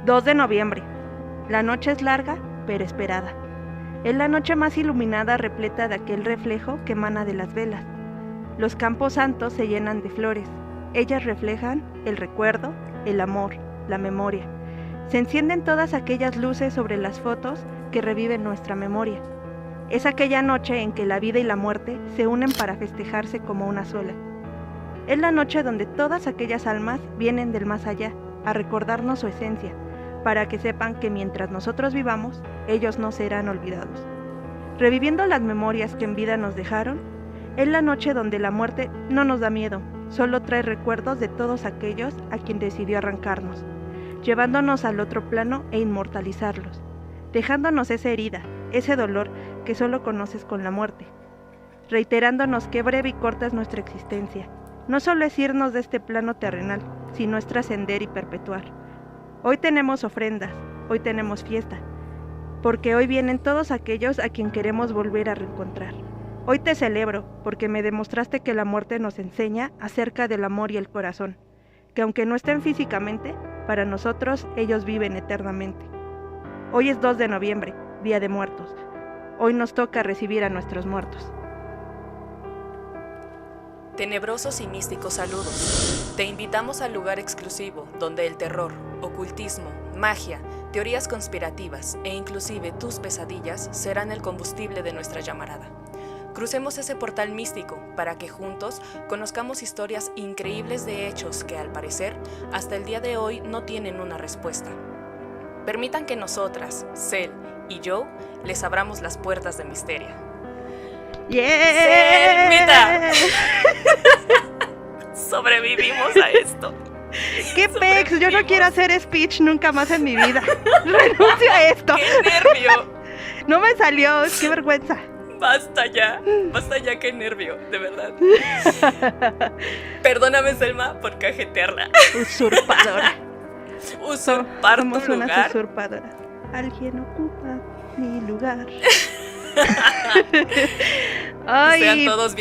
2 de noviembre. La noche es larga, pero esperada. Es la noche más iluminada, repleta de aquel reflejo que emana de las velas. Los campos santos se llenan de flores. Ellas reflejan el recuerdo, el amor, la memoria. Se encienden todas aquellas luces sobre las fotos que reviven nuestra memoria. Es aquella noche en que la vida y la muerte se unen para festejarse como una sola. Es la noche donde todas aquellas almas vienen del más allá a recordarnos su esencia, para que sepan que mientras nosotros vivamos, ellos no serán olvidados. Reviviendo las memorias que en vida nos dejaron, es la noche donde la muerte no nos da miedo, solo trae recuerdos de todos aquellos a quien decidió arrancarnos, llevándonos al otro plano e inmortalizarlos, dejándonos esa herida, ese dolor que solo conoces con la muerte, reiterándonos que breve y corta es nuestra existencia. No solo es irnos de este plano terrenal, sino es trascender y perpetuar. Hoy tenemos ofrendas, hoy tenemos fiesta, porque hoy vienen todos aquellos a quien queremos volver a reencontrar. Hoy te celebro, porque me demostraste que la muerte nos enseña acerca del amor y el corazón, que aunque no estén físicamente, para nosotros ellos viven eternamente. Hoy es 2 de noviembre, Día de Muertos. Hoy nos toca recibir a nuestros muertos. Tenebrosos y místicos saludos. Te invitamos al lugar exclusivo donde el terror, ocultismo, magia, teorías conspirativas e inclusive tus pesadillas serán el combustible de nuestra llamarada. Crucemos ese portal místico para que juntos conozcamos historias increíbles de hechos que al parecer hasta el día de hoy no tienen una respuesta. Permitan que nosotras, Cel y yo, les abramos las puertas de Misteria. ¡Yeah! Sobrevivimos a esto. ¡Qué pex! Yo no quiero hacer speech nunca más en mi vida. Renuncio a esto. ¡Qué nervio! No me salió, qué vergüenza. Basta ya, qué nervio, de verdad. Perdóname, Selma, por cajetearla. Usurpadora. Usurpar Somos tu unas lugar. usurpadoras. Alguien ocupa mi lugar. Ay. Sean todos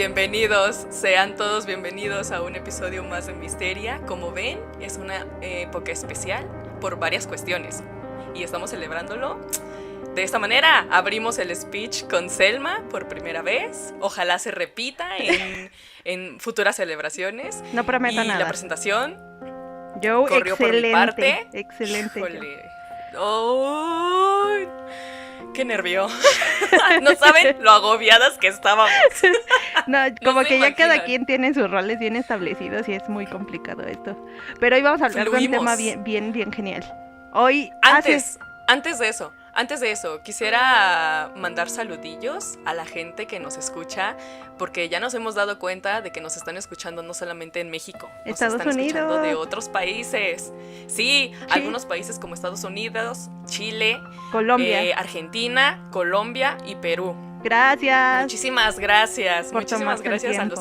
bienvenidos a un episodio más de Misteria. Como ven, es una época especial por varias cuestiones y estamos celebrándolo de esta manera. Abrimos el speech con Selma por primera vez. Ojalá se repita en futuras celebraciones. No prometo y nada. La presentación Yo, corrió excelente, por mi parte. Excelente. Híjole. ¡Oh! ¡Qué nervio! No saben lo agobiadas que estábamos. No, como se que ya cada imaginan. quien tiene sus roles bien establecidos y es muy complicado esto. Pero hoy vamos a hablar de un tema bien genial. Hoy Antes de eso, quisiera mandar saludillos a la gente que nos escucha, porque ya nos hemos dado cuenta de que nos están escuchando no solamente en México, Estados nos están escuchando Unidos. de otros países. Sí, algunos países como Estados Unidos, Chile, Colombia. Argentina, Colombia y Perú. Gracias. Muchísimas gracias. Por Muchísimas tomarse el gracias tiempo.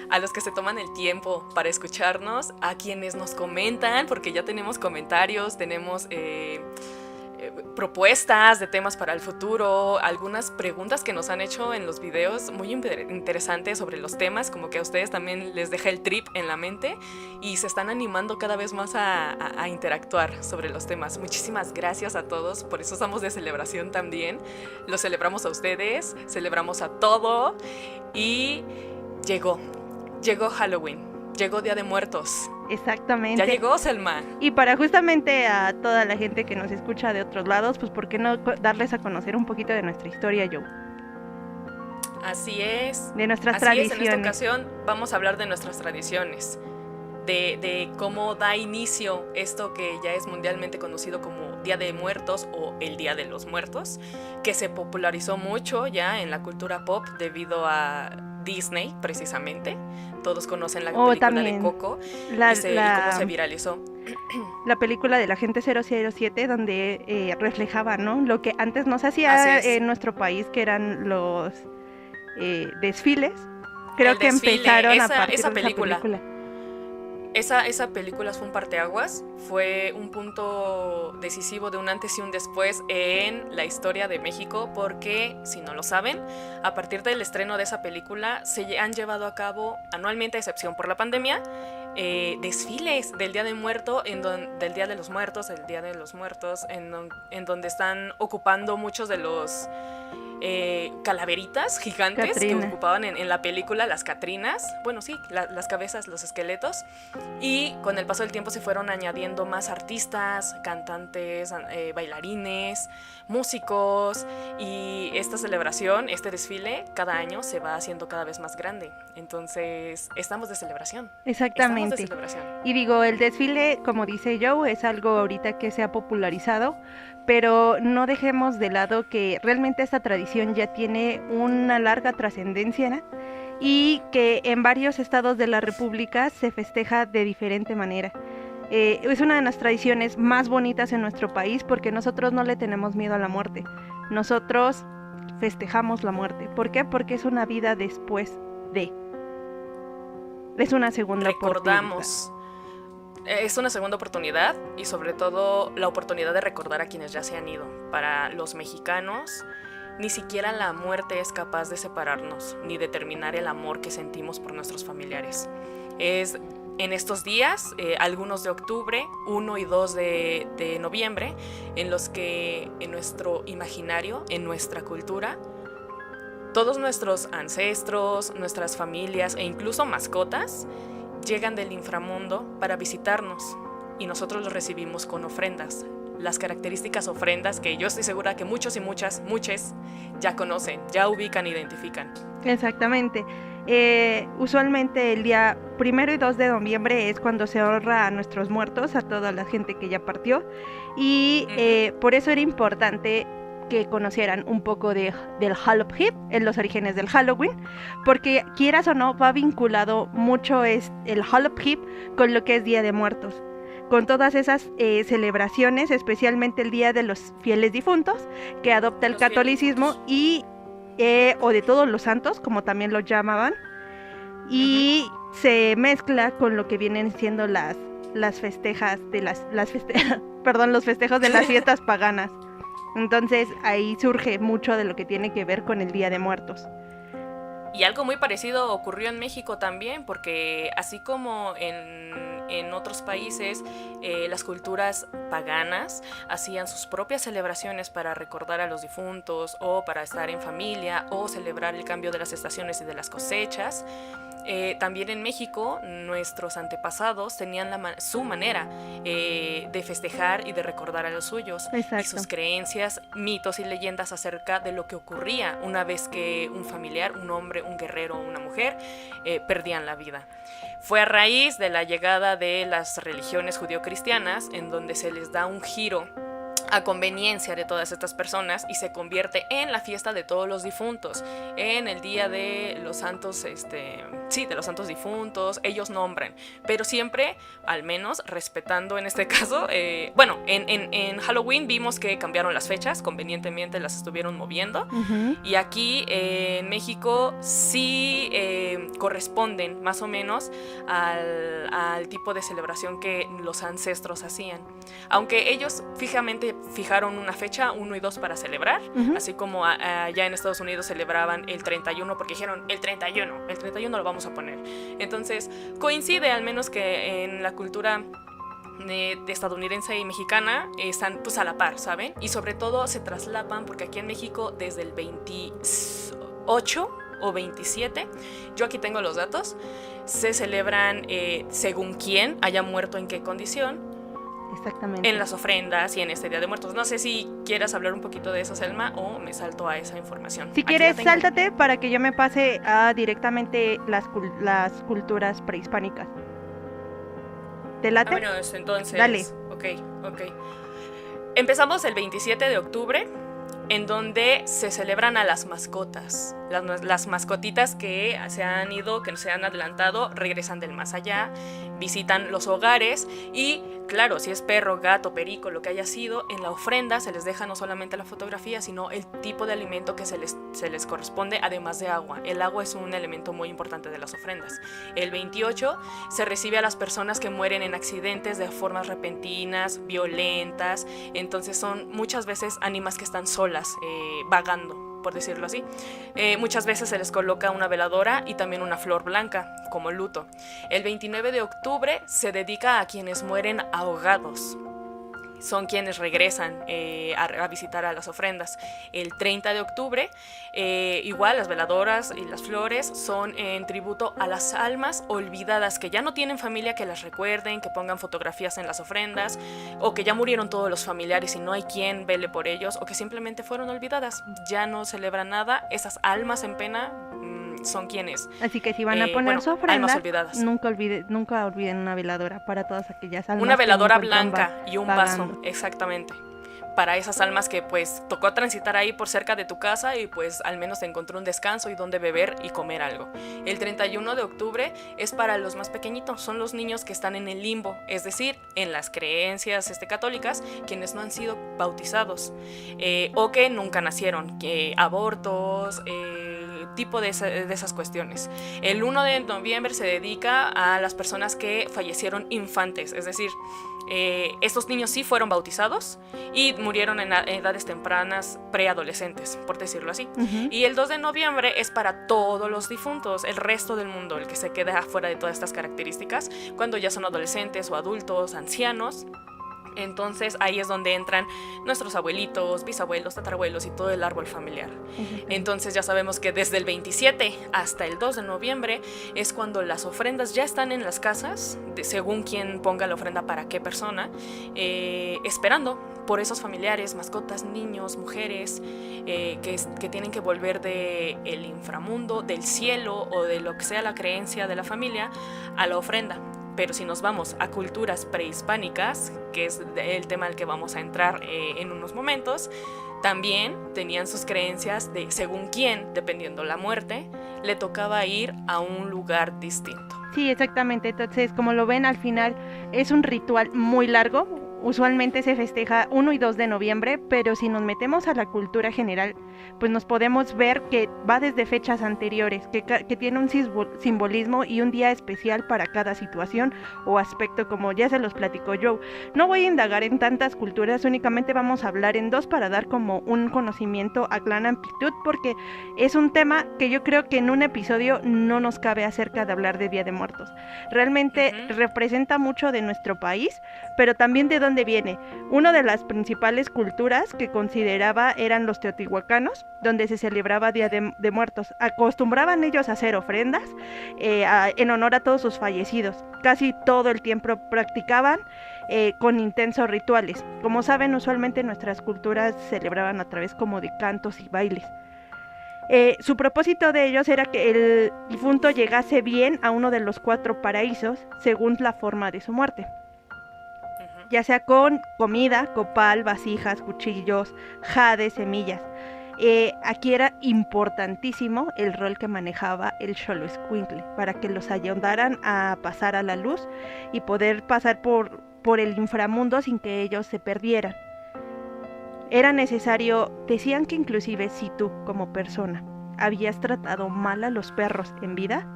a los que se toman el tiempo para escucharnos, a quienes nos comentan, porque ya tenemos comentarios, tenemos propuestas de temas para el futuro, algunas preguntas que nos han hecho en los videos muy interesantes sobre los temas, como que a ustedes también les deja el trip en la mente y se están animando cada vez más a interactuar sobre los temas. Muchísimas gracias a todos, por eso estamos de celebración también. Los celebramos a ustedes, celebramos a todo y llegó Halloween, llegó Día de Muertos. Exactamente. Ya llegó, Selma. Y para justamente a toda la gente que nos escucha de otros lados, pues ¿por qué no darles a conocer un poquito de nuestra historia, Joe? Así es. De nuestras Así tradiciones. es, en esta ocasión vamos a hablar de nuestras tradiciones, de cómo da inicio esto que ya es mundialmente conocido como Día de Muertos o el Día de los Muertos, que se popularizó mucho ya en la cultura pop debido a Disney, precisamente. Todos conocen la película también de Coco y cómo se viralizó. La película de la Agente 007, donde reflejaba, ¿no?, lo que antes no se hacía en nuestro país, que eran los desfiles. Creo que empezaron a partir de esa película. Esa película fue un parteaguas, fue un punto decisivo de un antes y un después en la historia de México, porque, si no lo saben, a partir del estreno de esa película se han llevado a cabo anualmente, a excepción por la pandemia, desfiles del Día de Muerto, del Día de los Muertos, el Día de los Muertos, en donde están ocupando muchos de los calaveritas gigantes Catrina. que ocupaban en la película, las Catrinas, bueno sí, las cabezas, los esqueletos, y con el paso del tiempo se fueron añadiendo más artistas, cantantes, bailarines, músicos, y esta celebración, este desfile, cada año se va haciendo cada vez más grande. Entonces, estamos de celebración. Exactamente. Estamos de celebración. Y digo, el desfile, como dice Joe, es algo ahorita que se ha popularizado, pero no dejemos de lado que realmente esta tradición ya tiene una larga trascendencia, ¿no? Y que en varios estados de la República se festeja de diferente manera. Es una de las tradiciones más bonitas en nuestro país porque nosotros no le tenemos miedo a la muerte. Nosotros festejamos la muerte. ¿Por qué? Porque es una vida después de. Es una segunda Recordamos. Es una segunda oportunidad y sobre todo la oportunidad de recordar a quienes ya se han ido. Para los mexicanos, ni siquiera la muerte es capaz de separarnos ni de terminar el amor que sentimos por nuestros familiares. Es en estos días, algunos de octubre, 1 y 2 de noviembre, en los que en nuestro imaginario, en nuestra cultura, todos nuestros ancestros, nuestras familias e incluso mascotas llegan del inframundo para visitarnos y nosotros los recibimos con ofrendas. Las características ofrendas que yo estoy segura que muchos y muchas ya conocen, ya ubican, identifican. Exactamente. Usualmente el día 1 y 2 de noviembre es cuando se honra a nuestros muertos, a toda la gente que ya partió, y por eso era importante que conocieran un poco del Halloween, en los orígenes del Halloween, porque quieras o no va vinculado mucho el Halloween con lo que es Día de Muertos, con todas esas celebraciones, especialmente el Día de los Fieles Difuntos, que adopta el catolicismo y o de todos los santos, como también lo llamaban, y se mezcla con lo que vienen siendo las festejas de los festejos de las fiestas paganas. Entonces ahí surge mucho de lo que tiene que ver con el Día de Muertos. Y algo muy parecido ocurrió en México también, porque así como en otros países las culturas paganas hacían sus propias celebraciones para recordar a los difuntos o para estar en familia o celebrar el cambio de las estaciones y de las cosechas, también en México nuestros antepasados tenían su manera de festejar y de recordar a los suyos. Exacto. Y sus creencias, mitos y leyendas acerca de lo que ocurría una vez que un familiar, un hombre, un guerrero o una mujer perdían la vida. Fue a raíz de la llegada de las religiones judio-cristianas en donde se les da un giro a conveniencia de todas estas personas y se convierte en la fiesta de todos los difuntos, en el día de los santos, de los santos difuntos. Ellos nombran, pero siempre, al menos, respetando en este caso, en Halloween vimos que cambiaron las fechas, convenientemente las estuvieron moviendo, y aquí en México sí corresponden más o menos al tipo de celebración que los ancestros hacían, aunque ellos fijamente fijaron una fecha, 1 y 2 para celebrar, así como allá en Estados Unidos celebraban el 31 porque dijeron el 31 lo vamos a poner. Entonces coincide al menos que en la cultura de estadounidense y mexicana están pues a la par, ¿saben? Y sobre todo se traslapan porque aquí en México desde el 28 o 27, yo aquí tengo los datos, se celebran según quién haya muerto en qué condición. Exactamente. En las ofrendas y en este Día de Muertos. No sé si quieras hablar un poquito de eso, Selma, o me salto a esa información. Si quieres, sáltate para que yo me pase a directamente las culturas prehispánicas. ¿Te late? Bueno, entonces... Dale. Ok. Empezamos el 27 de octubre, en donde se celebran a las mascotas. Las mascotitas que se han ido, que se han adelantado, regresan del más allá, visitan los hogares y, claro, si es perro, gato, perico, lo que haya sido, en la ofrenda se les deja no solamente la fotografía, sino el tipo de alimento que se les corresponde, además de agua. El agua es un elemento muy importante de las ofrendas. El 28 se recibe a las personas que mueren en accidentes de formas repentinas, violentas, entonces son muchas veces ánimas que están solas, vagando por decirlo así. Muchas veces se les coloca una veladora y también una flor blanca, como luto. El 29 de octubre se dedica a quienes mueren ahogados. Son quienes regresan a visitar a las ofrendas. El 30 de octubre, igual las veladoras y las flores son en tributo a las almas olvidadas, que ya no tienen familia que las recuerden, que pongan fotografías en las ofrendas, o que ya murieron todos los familiares y no hay quien vele por ellos, o que simplemente fueron olvidadas. Ya no celebran nada. Esas almas en pena son quienes. Así que si van a poner su ofrenda, almas olvidadas. Nunca olviden una veladora para todas aquellas almas. Una veladora blanca y un vaso, exactamente. Para esas almas que pues tocó transitar ahí por cerca de tu casa y pues al menos te encontró un descanso y donde beber y comer algo. El 31 de octubre es para los más pequeñitos, son los niños que están en el limbo, es decir, en las creencias católicas, quienes no han sido bautizados o que nunca nacieron, abortos, tipo de esas cuestiones. El 1 de noviembre se dedica a las personas que fallecieron infantes, es decir, estos niños sí fueron bautizados y murieron en edades tempranas, preadolescentes, por decirlo así. Y el 2 de noviembre es para todos los difuntos, el resto del mundo, el que se queda afuera de todas estas características, cuando ya son adolescentes o adultos, ancianos. Entonces ahí es donde entran nuestros abuelitos, bisabuelos, tatarabuelos y todo el árbol familiar. Entonces ya sabemos que desde el 27 hasta el 2 de noviembre es cuando las ofrendas ya están en las casas, según quien ponga la ofrenda para qué persona, esperando por esos familiares, mascotas, niños, mujeres que tienen que volver del inframundo, del cielo o de lo que sea la creencia de la familia a la ofrenda. Pero si nos vamos a culturas prehispánicas, que es el tema al que vamos a entrar en unos momentos, también tenían sus creencias de según quién, dependiendo la muerte, le tocaba ir a un lugar distinto. Sí, exactamente. Entonces, como lo ven, al final es un ritual muy largo. Usualmente se festeja 1 y 2 de noviembre, pero si nos metemos a la cultura general, pues nos podemos ver que va desde fechas anteriores, que tiene un simbolismo y un día especial para cada situación o aspecto, como ya se los platicó Joe. No voy a indagar en tantas culturas, únicamente vamos a hablar en 2 para dar como un conocimiento a gran amplitud, porque es un tema que yo creo que en un episodio no nos cabe acerca de hablar de Día de Muertos. Realmente representa mucho de nuestro país, pero también de dónde viene. Una de las principales culturas que consideraba eran los teotihuacanos, donde se celebraba Día de Muertos. Acostumbraban ellos a hacer ofrendas en honor a todos sus fallecidos. Casi todo el tiempo practicaban con intensos rituales. Como saben, usualmente nuestras culturas celebraban a través como de cantos y bailes. Su propósito de ellos era que el difunto llegase bien a uno de los 4 paraísos según la forma de su muerte, ya sea con comida, copal, vasijas, cuchillos, jade, semillas. Aquí era importantísimo el rol que manejaba el Xoloitzcuintle para que los ayudaran a pasar a la luz y poder pasar por el inframundo sin que ellos se perdieran. Era necesario, decían que inclusive si tú como persona habías tratado mal a los perros en vida,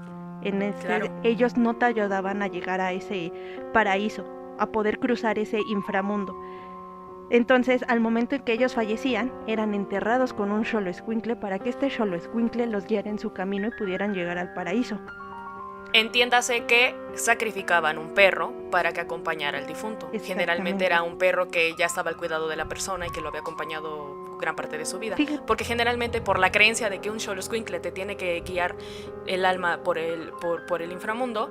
claro, ellos no te ayudaban a llegar a ese paraíso, a poder cruzar ese inframundo. Entonces, al momento en que ellos fallecían, eran enterrados con un Xoloitzcuintle para que este Xoloitzcuintle los guiara en su camino y pudieran llegar al paraíso. Entiéndase que sacrificaban un perro para que acompañara al difunto. Generalmente era un perro que ya estaba al cuidado de la persona y que lo había acompañado gran parte de su vida. Fíjate. Porque generalmente por la creencia de que un Xoloitzcuintle te tiene que guiar el alma por el inframundo,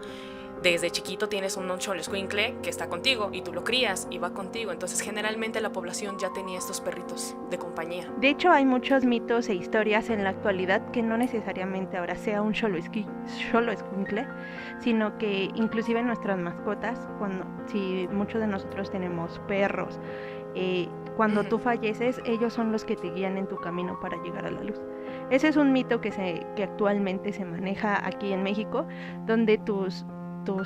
desde chiquito tienes un Xoloitzcuintle que está contigo y tú lo crías y va contigo. Entonces generalmente la población ya tenía estos perritos de compañía. De hecho hay muchos mitos e historias en la actualidad que no necesariamente ahora sea un Xoloitzcuintle, sino que inclusive nuestras mascotas, si muchos de nosotros tenemos perros, cuando tú falleces, ellos son los que te guían en tu camino para llegar a la luz. Ese es un mito que actualmente se maneja aquí en México, donde tus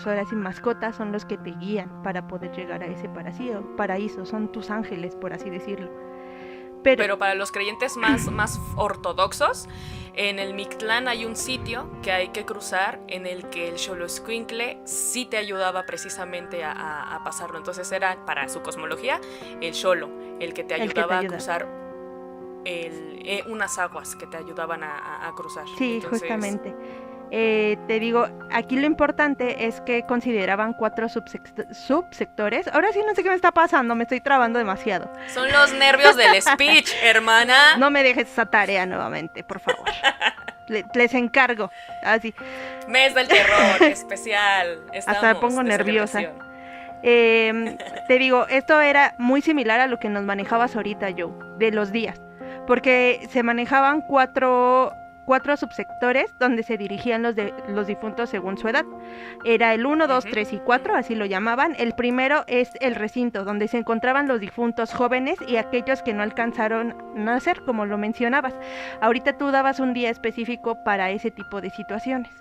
horas y mascotas son los que te guían para poder llegar a ese paraíso, son tus ángeles, por así decirlo. Pero para los creyentes más ortodoxos, en el Mictlán hay un sitio que hay que cruzar en el que el Xoloitzcuintle sí te ayudaba precisamente a pasarlo. Entonces era, para su cosmología, el Xolo, el que te ayudaba a cruzar unas aguas que te ayudaban a cruzar. Sí, Entonces, justamente. Te digo, aquí lo importante es que consideraban 4 subsectores. Ahora sí no sé qué me está pasando, me estoy trabando demasiado. son los nervios del speech, hermana. No me dejes esa tarea nuevamente, por favor. Les encargo. Así. Mes del terror especial. Hasta me pongo de nerviosa. celebración. Te digo, esto era muy similar a lo que nos manejabas ahorita, Joe, de los días. Porque se manejaban cuatro subsectores donde se dirigían los difuntos según su edad. Era el 1, 2, 3 y 4, así lo llamaban. El primero es el recinto, donde se encontraban los difuntos jóvenes y aquellos que no alcanzaron a nacer, como lo mencionabas. Ahorita tú dabas un día específico para ese tipo de situaciones.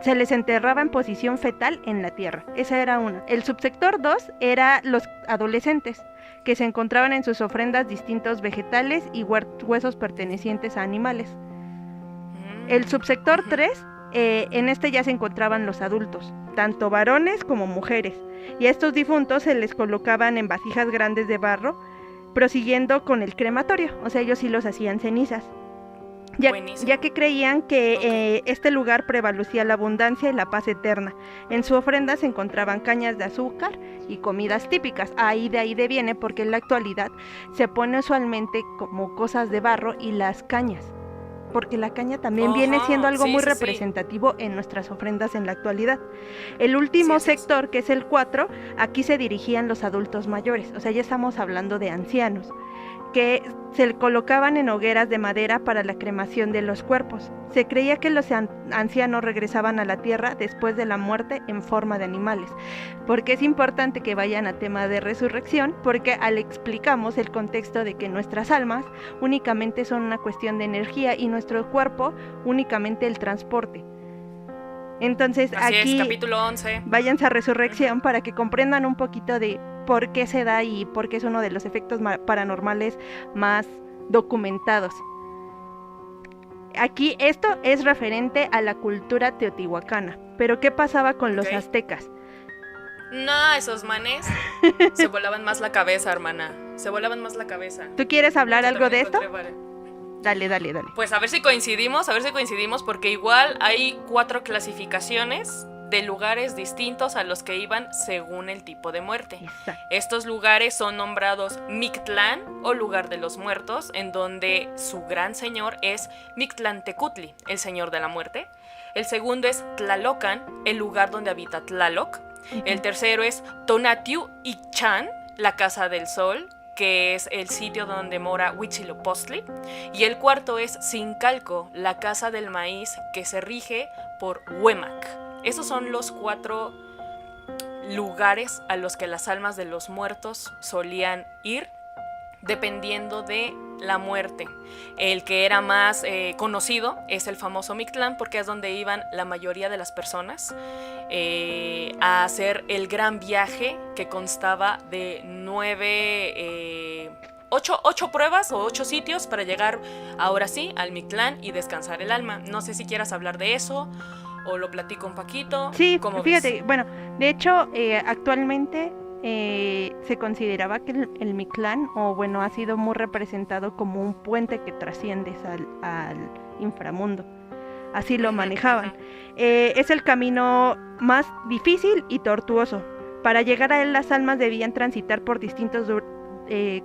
Se les enterraba en posición fetal en la tierra. Esa era una. El subsector 2 era los adolescentes, que se encontraban en sus ofrendas distintos vegetales y huesos pertenecientes a animales. El subsector 3, en este ya se encontraban los adultos, tanto varones como mujeres, y a estos difuntos se les colocaban en vasijas grandes de barro, prosiguiendo con el crematorio, o sea, ellos sí los hacían cenizas. Ya que creían que este lugar prevalecía la abundancia y la paz eterna. En su ofrenda se encontraban cañas de azúcar y comidas típicas. De ahí viene porque en la actualidad se pone usualmente como cosas de barro y las cañas. Porque la caña también viene siendo algo muy representativo en nuestras ofrendas en la actualidad. El último sector, que es el 4, aquí se dirigían los adultos mayores. O sea, ya estamos hablando de ancianos, que se colocaban en hogueras de madera para la cremación de los cuerpos. Se creía que los ancianos regresaban a la tierra después de la muerte en forma de animales. Porque es importante que vayan a tema de resurrección, porque al explicamos el contexto de que nuestras almas únicamente son una cuestión de energía y nuestro cuerpo únicamente el transporte. Entonces Así aquí es, capítulo 11. Váyanse a resurrección para que comprendan un poquito de por qué se da y por qué es uno de los efectos paranormales más documentados. Aquí esto es referente a la cultura teotihuacana, pero ¿qué pasaba con los aztecas? No, esos manes se volaban más la cabeza, hermana. Se volaban más la cabeza. ¿Tú quieres hablar algo de esto? Dale. Pues a ver si coincidimos, porque igual hay 4 clasificaciones de lugares distintos a los que iban según el tipo de muerte. Exacto. Estos lugares son nombrados Mictlán o lugar de los muertos, en donde su gran señor es Mictlantecutli, el señor de la muerte. El segundo es Tlalocan, el lugar donde habita Tlaloc. El tercero es Tonatiuh Ichan, la casa del sol, que es el sitio donde mora Huitzilopochtli. Y el cuarto es Zincalco, la casa del maíz, que se rige por Huemac. Esos son los 4 lugares a los que las almas de los muertos solían ir, dependiendo de la muerte. El que era más conocido es el famoso Mictlán, porque es donde iban la mayoría de las personas a hacer el gran viaje, que constaba de 8 pruebas o 8 sitios para llegar ahora sí al Mictlán y descansar el alma. No sé si quieras hablar de eso o lo platico un poquito. Sí, fíjate, bueno, de hecho actualmente se consideraba que el Mictlán, ha sido muy representado como un puente que trasciendes al inframundo. Así lo manejaban. Es el camino más difícil y tortuoso. Para llegar a él, las almas debían transitar por distintos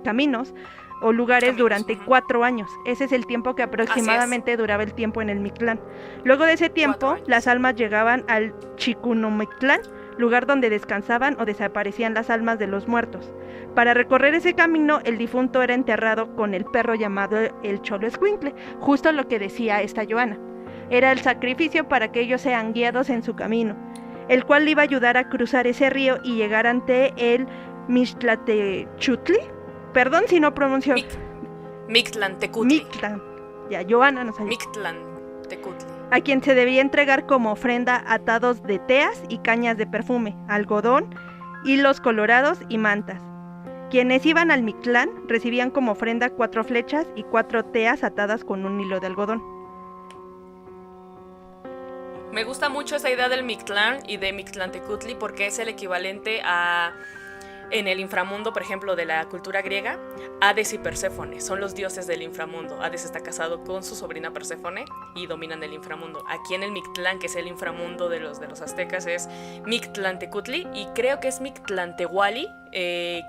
caminos o lugares durante 4 años. Ese es el tiempo que aproximadamente duraba el tiempo en el Mictlán. Luego de ese tiempo, las almas llegaban al Chicunomictlán, lugar donde descansaban o desaparecían las almas de los muertos. Para recorrer ese camino, el difunto era enterrado con el perro llamado el Xoloescuincle, justo lo que decía esta Joana. Era el sacrificio para que ellos sean guiados en su camino, el cual le iba a ayudar a cruzar ese río y llegar ante el Mixtlatechutli. Perdón si no pronuncio. Mictlantecutli. Mictlán. Ya, Joana nos ayuda. Mictlantecutli. A quien se debía entregar como ofrenda atados de teas y cañas de perfume, algodón, hilos colorados y mantas. Quienes iban al Mictlán recibían como ofrenda 4 flechas y 4 teas atadas con un hilo de algodón. Me gusta mucho esa idea del Mictlán y de Mictlantecutli porque es el equivalente a En el inframundo, por ejemplo, de la cultura griega, Hades y Perséfone son los dioses del inframundo. Hades está casado con su sobrina Perséfone y dominan el inframundo. Aquí en el Mictlán, que es el inframundo de los aztecas, es Mictlantecutli, y creo que es Mictlantecuhtli,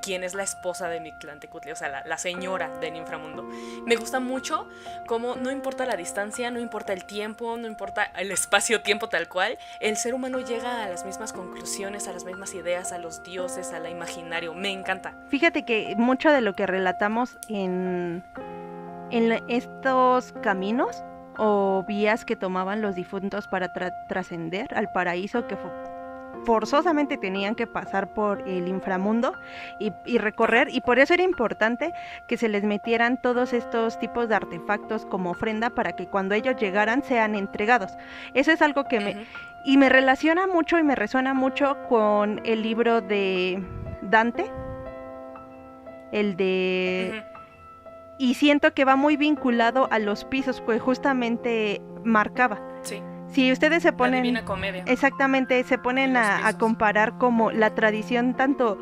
quien es la esposa de Mictlantecutli, o sea, la señora del inframundo. Me gusta mucho cómo no importa la distancia, no importa el tiempo, no importa el espacio-tiempo tal cual, el ser humano llega a las mismas conclusiones, a las mismas ideas, a los dioses, a la imaginación. Me encanta. Fíjate que mucho de lo que relatamos en estos caminos o vías que tomaban los difuntos para trascender al paraíso, que forzosamente tenían que pasar por el inframundo y recorrer, y por eso era importante que se les metieran todos estos tipos de artefactos como ofrenda para que cuando ellos llegaran sean entregados. Eso es algo que me relaciona mucho y me resuena mucho con el libro de Dante, el de... Y siento que va muy vinculado a los pisos, pues justamente marcaba. Sí. Si ustedes se ponen... La Divina Comedia. Exactamente, se ponen a comparar como la tradición tanto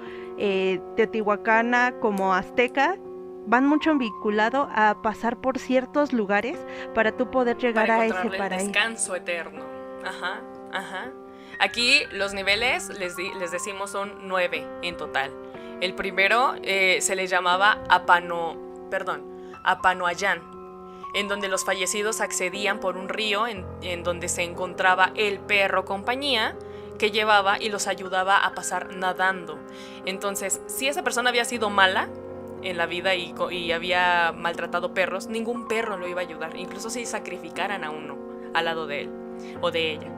teotihuacana como azteca, van mucho vinculado a pasar por ciertos lugares para tú poder llegar a ese paraíso. Para descanso eterno. Ajá, ajá. Aquí los niveles, les decimos, son 9 en total. El primero se le llamaba Apanoayán, en donde los fallecidos accedían por un río en donde se encontraba el perro compañía que llevaba y los ayudaba a pasar nadando. Entonces, si esa persona había sido mala en la vida y había maltratado perros, ningún perro lo iba a ayudar, incluso si sacrificaran a uno al lado de él o de ella.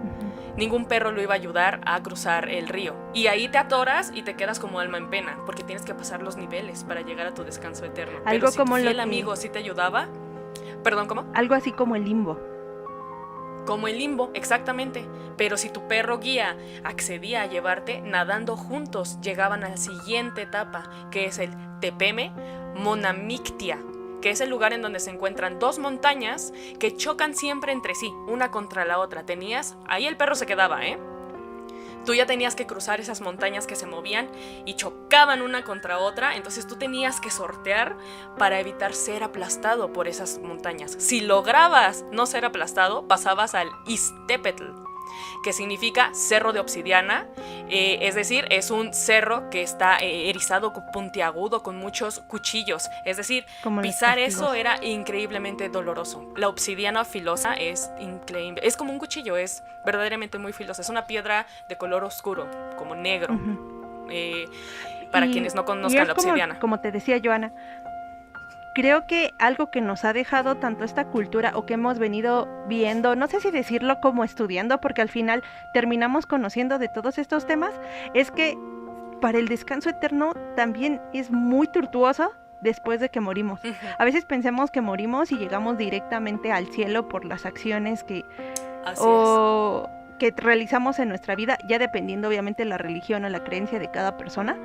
Ningún perro lo iba a ayudar a cruzar el río. Y ahí te atoras y te quedas como alma en pena, porque tienes que pasar los niveles para llegar a tu descanso eterno. Algo Pero si como tu fiel amigo sí te ayudaba... ¿Perdón, cómo? Algo así como el limbo. Como el limbo, exactamente. Pero si tu perro guía accedía a llevarte, nadando juntos llegaban a la siguiente etapa, que es el Tepeme Monamictia, que es el lugar en donde se encuentran dos montañas que chocan siempre entre sí, una contra la otra. Ahí el perro se quedaba, Tú ya tenías que cruzar esas montañas que se movían y chocaban una contra otra, entonces tú tenías que sortear para evitar ser aplastado por esas montañas. Si lograbas no ser aplastado, pasabas al Iztepetl, que significa cerro de obsidiana, es decir, es un cerro que está erizado, puntiagudo, con muchos cuchillos, es decir, pisar eso era increíblemente doloroso. La obsidiana filosa es increíble, es como un cuchillo, es verdaderamente muy filosa, es una piedra de color oscuro, como negro, para quienes no conozcan la obsidiana. Como te decía Joana, creo que algo que nos ha dejado tanto esta cultura o que hemos venido viendo, no sé si decirlo como estudiando, porque al final terminamos conociendo de todos estos temas, es que para el descanso eterno también es muy tortuoso después de que morimos. A veces pensamos que morimos y llegamos directamente al cielo por las acciones que realizamos en nuestra vida, ya dependiendo obviamente de la religión o la creencia de cada persona,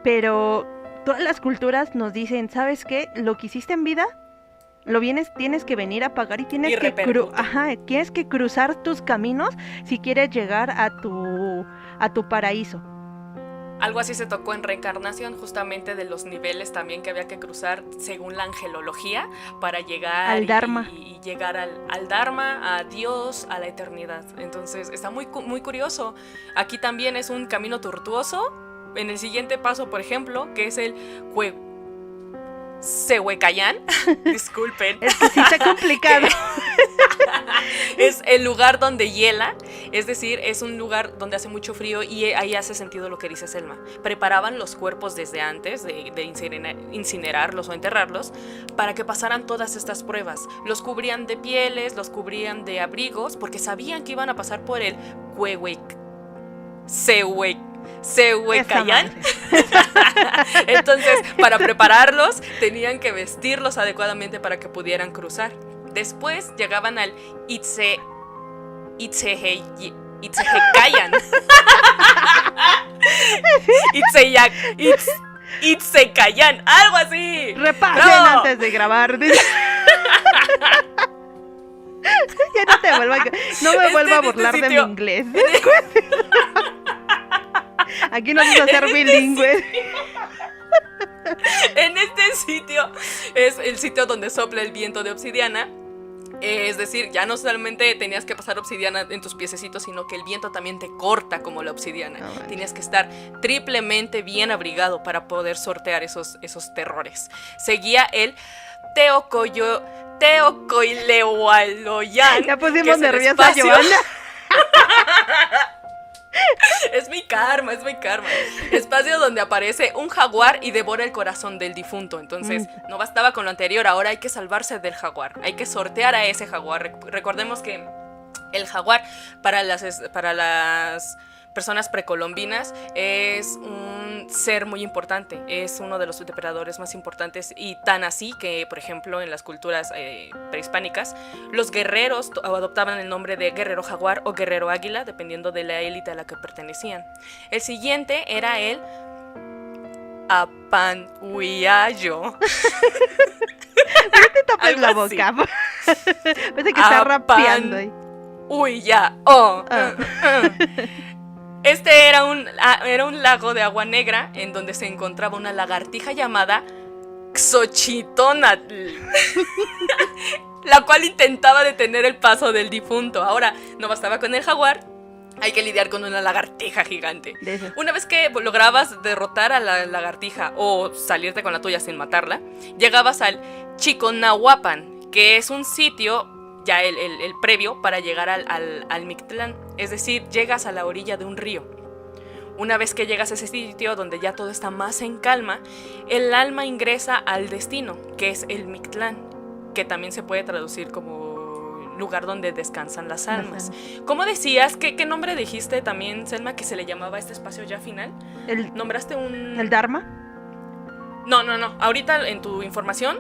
pero todas las culturas nos dicen, ¿sabes qué? Lo que hiciste en vida, tienes que venir a pagar y tienes que cruzar tus caminos si quieres llegar a tu paraíso. Algo así se tocó en Reencarnación, justamente de los niveles también que había que cruzar según la angelología para llegar al Dharma. Y llegar al Dharma, a Dios, a la eternidad. Entonces está muy, muy curioso. Aquí también es un camino tortuoso. En el siguiente paso, por ejemplo, que es el Sehuecayán, disculpen. Es que sí está complicado. Es el lugar donde hiela, es decir, es un lugar donde hace mucho frío y ahí hace sentido lo que dice Selma. Preparaban los cuerpos desde antes de incinerarlos o enterrarlos para que pasaran todas estas pruebas. Los cubrían de pieles, los cubrían de abrigos, porque sabían que iban a pasar por el Sehuecayán. Entonces, para prepararlos, tenían que vestirlos adecuadamente para que pudieran cruzar. Después llegaban al Itzehecayán. Itzecayán, algo así. Repasen antes de grabar. Ya no me vuelvo a burlar de mi inglés. Aquí nos vamos a hacer bilingües. En este sitio es el sitio donde sopla el viento de obsidiana. Es decir, ya no solamente tenías que pasar obsidiana en tus piececitos, sino que el viento también te corta como la obsidiana. Tenías que estar triplemente bien abrigado para poder sortear esos terrores. Seguía el Teocoilehualoyan. Ya pusimos nerviosa a Joana. Es mi karma. Espacio donde aparece un jaguar y devora el corazón del difunto. Entonces, no bastaba con lo anterior, ahora hay que salvarse del jaguar. Hay que sortear a ese jaguar. Recordemos que el jaguar, para las personas precolombinas, es un ser muy importante. Es uno de los depredadores más importantes, y tan así que, por ejemplo, en las culturas prehispánicas, los guerreros adoptaban el nombre de guerrero jaguar o guerrero águila, dependiendo de la élite a la que pertenecían. El siguiente era el Apanhuiayo. ¿Por qué te tapas la boca? Parece que está rapeando ahí. Uy, ya. Este era un lago de agua negra en donde se encontraba una lagartija llamada Xochitonatl, la cual intentaba detener el paso del difunto. Ahora, no bastaba con el jaguar, hay que lidiar con una lagartija gigante. Una vez que lograbas derrotar a la lagartija o salirte con la tuya sin matarla, llegabas al Chiconahuapan, que es un sitio, ya el previo para llegar al Mictlán. Es decir, llegas a la orilla de un río. Una vez que llegas a ese sitio donde ya todo está más en calma, el alma ingresa al destino, que es el Mictlán, que también se puede traducir como lugar donde descansan las almas. ¿Cómo decías? ¿Qué nombre dijiste también, Selma, que se le llamaba a este espacio ya final? ¿Nombraste un...? ¿El Dharma? No. Ahorita en tu información,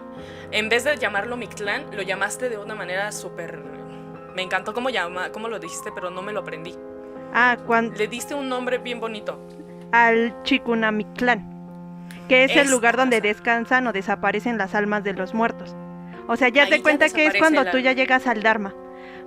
en vez de llamarlo Mictlán, lo llamaste de una manera súper... Me encantó cómo lo dijiste, pero no me lo aprendí. Le diste un nombre bien bonito. Al Chikunamictlán, que es el lugar donde descansan o desaparecen las almas de los muertos. O sea, ya te cuenta que es cuando tú ya llegas al Dharma.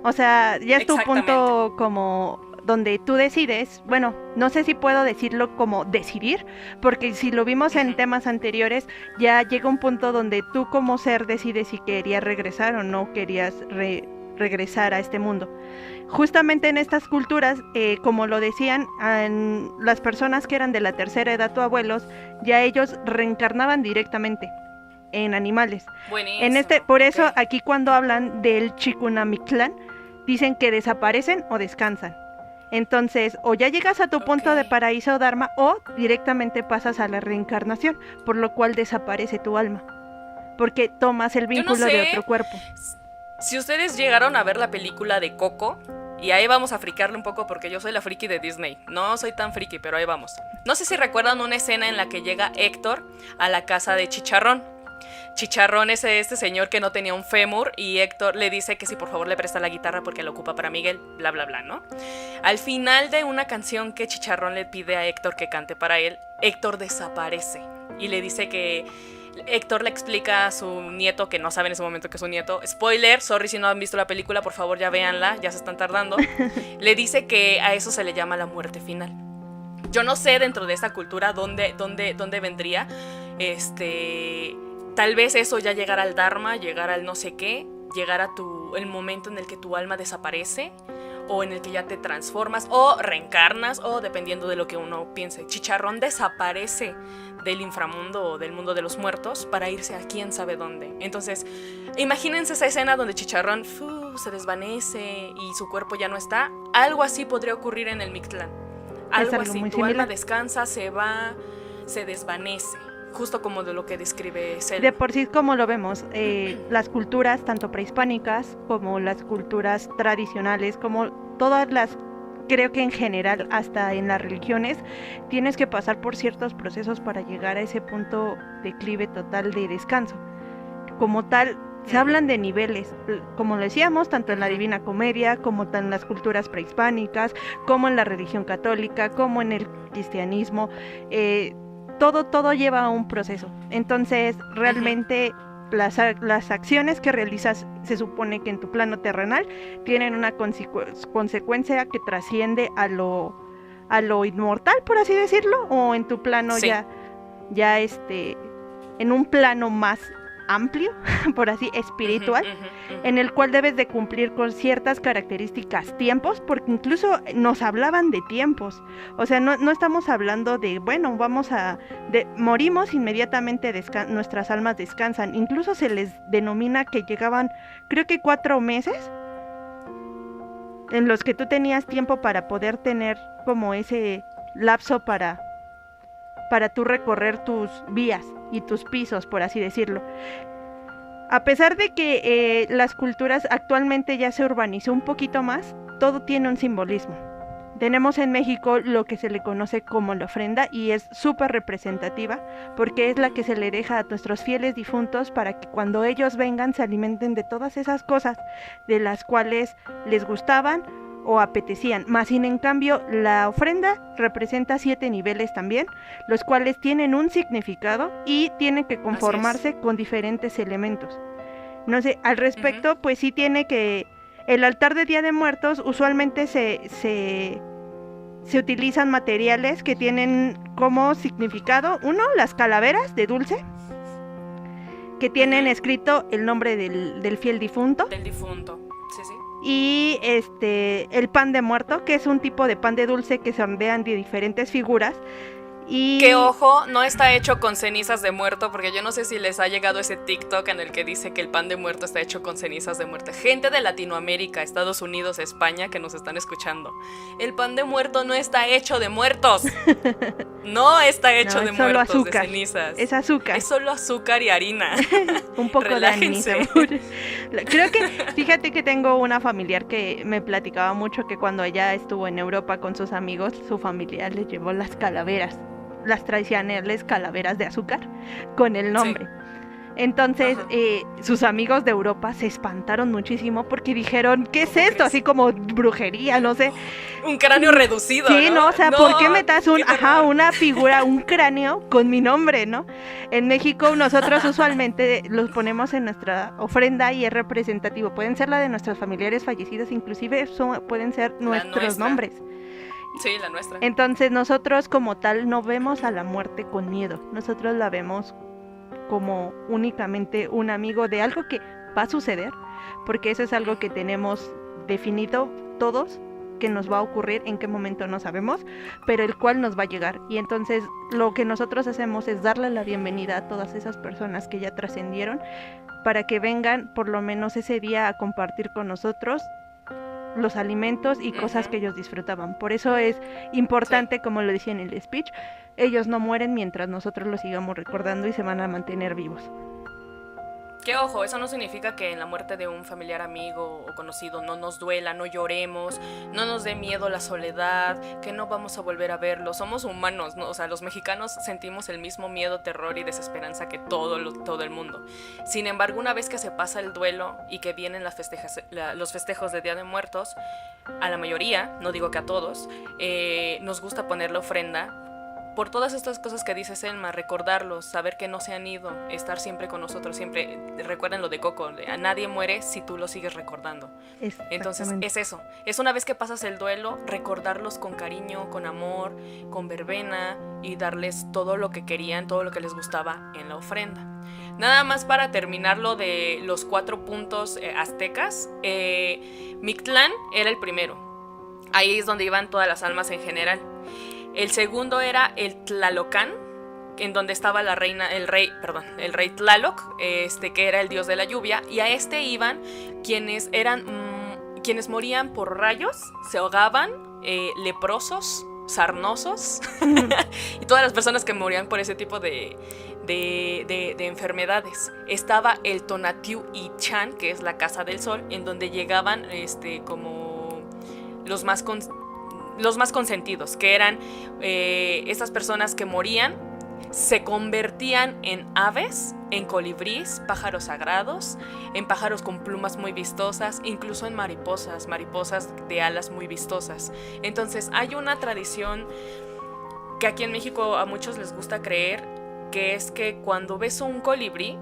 O sea, ya es tu punto como donde tú decides. Bueno, no sé si puedo decirlo como decidir, porque si lo vimos en temas anteriores, ya llega un punto donde tú como ser decides si querías regresar o no querías regresar a este mundo. Justamente en estas culturas, como lo decían, las personas que eran de la tercera edad o abuelos, ya ellos reencarnaban directamente en animales. Por eso aquí cuando hablan del Chikunamictlán, dicen que desaparecen o descansan. Entonces, o ya llegas a tu punto de paraíso o dharma, o directamente pasas a la reencarnación, por lo cual desaparece tu alma, porque tomas el vínculo de otro cuerpo. Si ustedes llegaron a ver la película de Coco, y ahí vamos a fricarle un poco porque yo soy la friki de Disney. No soy tan friki, pero ahí vamos. No sé si recuerdan una escena en la que llega Héctor a la casa de Chicharrón. Chicharrón es este señor que no tenía un fémur y Héctor le dice que si por favor le presta la guitarra porque la ocupa para Miguel, bla bla bla, ¿no? Al final de una canción que Chicharrón le pide a Héctor que cante para él, Héctor desaparece y le dice que... Héctor le explica a su nieto, que no sabe en ese momento que es su nieto. Spoiler, sorry si no han visto la película, por favor ya véanla, ya se están tardando. Le dice que a eso se le llama la muerte final. Yo no sé dentro de esta cultura dónde vendría. Tal vez eso ya llegar al Dharma, llegar al no sé qué, llegar a el momento en el que tu alma desaparece, o en el que ya te transformas, o reencarnas, o dependiendo de lo que uno piense. Chicharrón desaparece del inframundo o del mundo de los muertos para irse a quién sabe dónde. Entonces, imagínense esa escena donde Chicharrón se desvanece y su cuerpo ya no está. Algo así podría ocurrir en el Mictlán. Algo así, tu alma descansa, se va, se desvanece. Justo como de lo que describe Selma. De por sí, como lo vemos, las culturas, tanto prehispánicas como las culturas tradicionales, como todas las, creo que en general, hasta en las religiones, tienes que pasar por ciertos procesos para llegar a ese punto declive total de descanso. Como tal, se hablan de niveles, como lo decíamos, tanto en la Divina Comedia, como en las culturas prehispánicas, como en la religión católica, como en el cristianismo. Todo lleva a un proceso. Entonces, realmente las acciones que realizas, se supone que en tu plano terrenal, tienen una consecuencia que trasciende a a lo inmortal, por así decirlo, o en tu plano Sí. ya en un plano más amplio, por así, espiritual, en el cual debes de cumplir con ciertas características, tiempos, porque incluso nos hablaban de tiempos, o sea, no estamos hablando de, bueno, morimos inmediatamente, nuestras almas descansan, incluso se les denomina que llegaban, creo que 4 meses, en los que tú tenías tiempo para poder tener como ese lapso para tú recorrer tus vías y tus pisos, por así decirlo. A pesar de que las culturas actualmente ya se urbanizó un poquito más, todo tiene un simbolismo. Tenemos en México lo que se le conoce como la ofrenda y es súper representativa porque es la que se le deja a nuestros fieles difuntos para que cuando ellos vengan se alimenten de todas esas cosas de las cuales les gustaban o apetecían. Más sin en cambio, la ofrenda representa 7 niveles también, los cuales tienen un significado y tienen que conformarse con diferentes elementos. No sé, al respecto, pues sí tiene que... El altar de Día de Muertos usualmente se utilizan materiales que tienen como significado, uno, las calaveras de dulce, que tienen escrito el nombre del fiel difunto. Del difunto, sí. Y el pan de muerto, que es un tipo de pan de dulce que se ondean de diferentes figuras. Y... Que ojo, no está hecho con cenizas de muerto, porque yo no sé si les ha llegado ese TikTok en el que dice que el pan de muerto está hecho con cenizas de muerte. Gente de Latinoamérica, Estados Unidos, España, que nos están escuchando. El pan de muerto no está hecho de muertos. No está hecho de muertos, azúcar, de cenizas. Es azúcar. Es solo azúcar y harina. Un poco Relájense. de anís. Creo que, fíjate que tengo una familiar que me platicaba mucho que cuando ella estuvo en Europa con sus amigos, su familia les llevó las calaveras. Las tradicionales calaveras de azúcar con el nombre. Sí. Entonces sus amigos de Europa se espantaron muchísimo porque dijeron, ¿qué es esto? Así como brujería, no sé. Un cráneo reducido, sí, ¿no? O sea, no, ¿por qué metas una figura, un cráneo con mi nombre, ¿no? En México nosotros usualmente los ponemos en nuestra ofrenda y es representativo. Pueden ser la de nuestros familiares fallecidos, inclusive pueden ser nuestros nombres. Sí, la nuestra. Entonces nosotros como tal no vemos a la muerte con miedo, nosotros la vemos como únicamente un amigo de algo que va a suceder, porque eso es algo que tenemos definido todos, que nos va a ocurrir, en qué momento no sabemos, pero el cual nos va a llegar. Y entonces lo que nosotros hacemos es darle la bienvenida a todas esas personas que ya trascendieron, para que vengan por lo menos ese día a compartir con nosotros los alimentos y cosas que ellos disfrutaban. Por eso es importante, como lo decía en el speech, ellos no mueren mientras nosotros los sigamos recordando y se van a mantener vivos. Que ojo, eso no significa que en la muerte de un familiar, amigo o conocido no nos duela, no lloremos, no nos dé miedo la soledad, que no vamos a volver a verlo. Somos humanos, ¿no? O sea, los mexicanos sentimos el mismo miedo, terror y desesperanza que todo el mundo. Sin embargo, una vez que se pasa el duelo y que vienen los festejos de Día de Muertos, a la mayoría, no digo que a todos, nos gusta poner la ofrenda por todas estas cosas que dice Selma, recordarlos, saber que no se han ido, estar siempre con nosotros, siempre. Recuerden lo de Coco, a nadie muere si tú lo sigues recordando. Entonces es eso, es una vez que pasas el duelo, recordarlos con cariño, con amor, con verbena y darles todo lo que querían, todo lo que les gustaba en la ofrenda. Nada más para terminar lo de los 4 puntos aztecas, Mictlán era el primero, ahí es donde iban todas las almas en general. El segundo era el Tlalocán, en donde estaba el rey Tlaloc, que era el dios de la lluvia, y a iban quienes morían por rayos, se ahogaban, leprosos, sarnosos, y todas las personas que morían por ese tipo de enfermedades. Estaba el Tonatiuh-Ichan, que es la casa del sol, en donde llegaban como los más consentidos, que eran estas personas que morían, se convertían en aves, en colibríes, pájaros sagrados, en pájaros con plumas muy vistosas, incluso en mariposas de alas muy vistosas. Entonces hay una tradición que aquí en México a muchos les gusta creer, que es que cuando ves un colibrí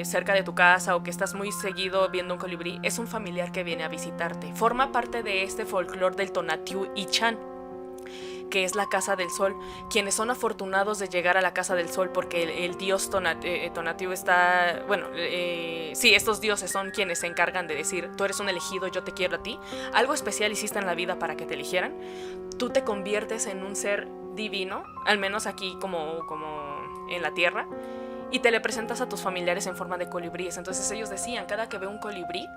cerca de tu casa o que estás muy seguido viendo un colibrí, es un familiar que viene a visitarte. Forma parte de este folclore del Tonatiuh-Ichan. que es la Casa del Sol. Quienes son afortunados de llegar a la Casa del Sol, porque el dios Tonatiuh está... Bueno, sí, estos dioses son quienes se encargan de decir, tú eres un elegido, yo te quiero a ti. Algo especial hiciste en la vida para que te eligieran. Tú te conviertes en un ser divino, al menos aquí como en la tierra, y te le presentas a tus familiares en forma de colibríes. Entonces ellos decían, cada que ve un colibrí,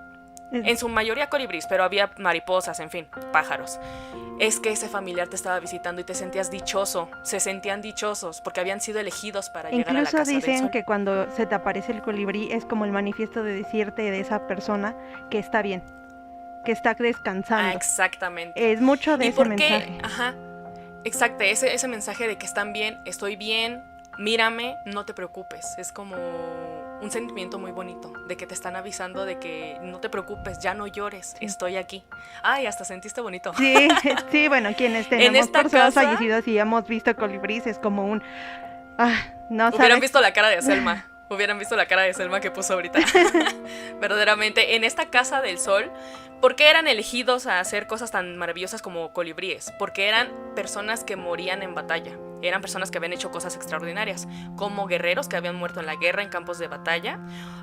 en su mayoría colibríes, pero había mariposas, en fin, pájaros, es que ese familiar te estaba visitando y te sentías dichoso, se sentían dichosos porque habían sido elegidos para llegar a la Casa del Sol. Incluso dicen que cuando se te aparece el colibrí es como el manifiesto de decirte de esa persona que está bien, que está descansando. Ah, exactamente. Es mucho de ese mensaje. Ajá, exacto, ese mensaje de que están bien, estoy bien, mírame, no te preocupes. Es como un sentimiento muy bonito, de que te están avisando de que no te preocupes, ya no llores, estoy aquí. Ay, hasta sentiste bonito. Sí, sí, bueno, quienes tenemos personas casa, fallecidas y hemos visto colibríes, es como un... no hubieran sabes. visto la cara de Selma. Hubieran visto la cara de Selma que puso ahorita. Verdaderamente, en esta Casa del Sol, ¿por qué eran elegidos a hacer cosas tan maravillosas como colibríes? Porque eran personas que morían en batalla. Eran personas que habían hecho cosas extraordinarias, como guerreros que habían muerto en la guerra, en campos de batalla.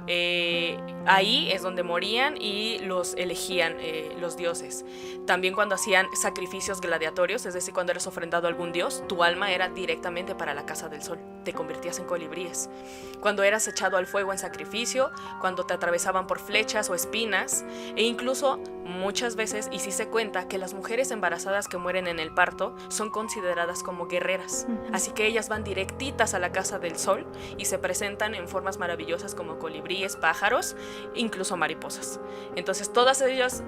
Ahí es donde morían y los elegían los dioses. También cuando hacían sacrificios gladiatorios, es decir, cuando eras ofrendado a algún dios, tu alma era directamente para la Casa del Sol. Te convertías en colibríes. Cuando eras echado al fuego en sacrificio, cuando te atravesaban por flechas o espinas, e incluso muchas veces, y sí se cuenta, que las mujeres embarazadas que mueren en el parto son consideradas como guerreras. Así que ellas van directitas a la Casa del Sol y se presentan en formas maravillosas como colibríes, pájaros, incluso mariposas. Entonces todas ellas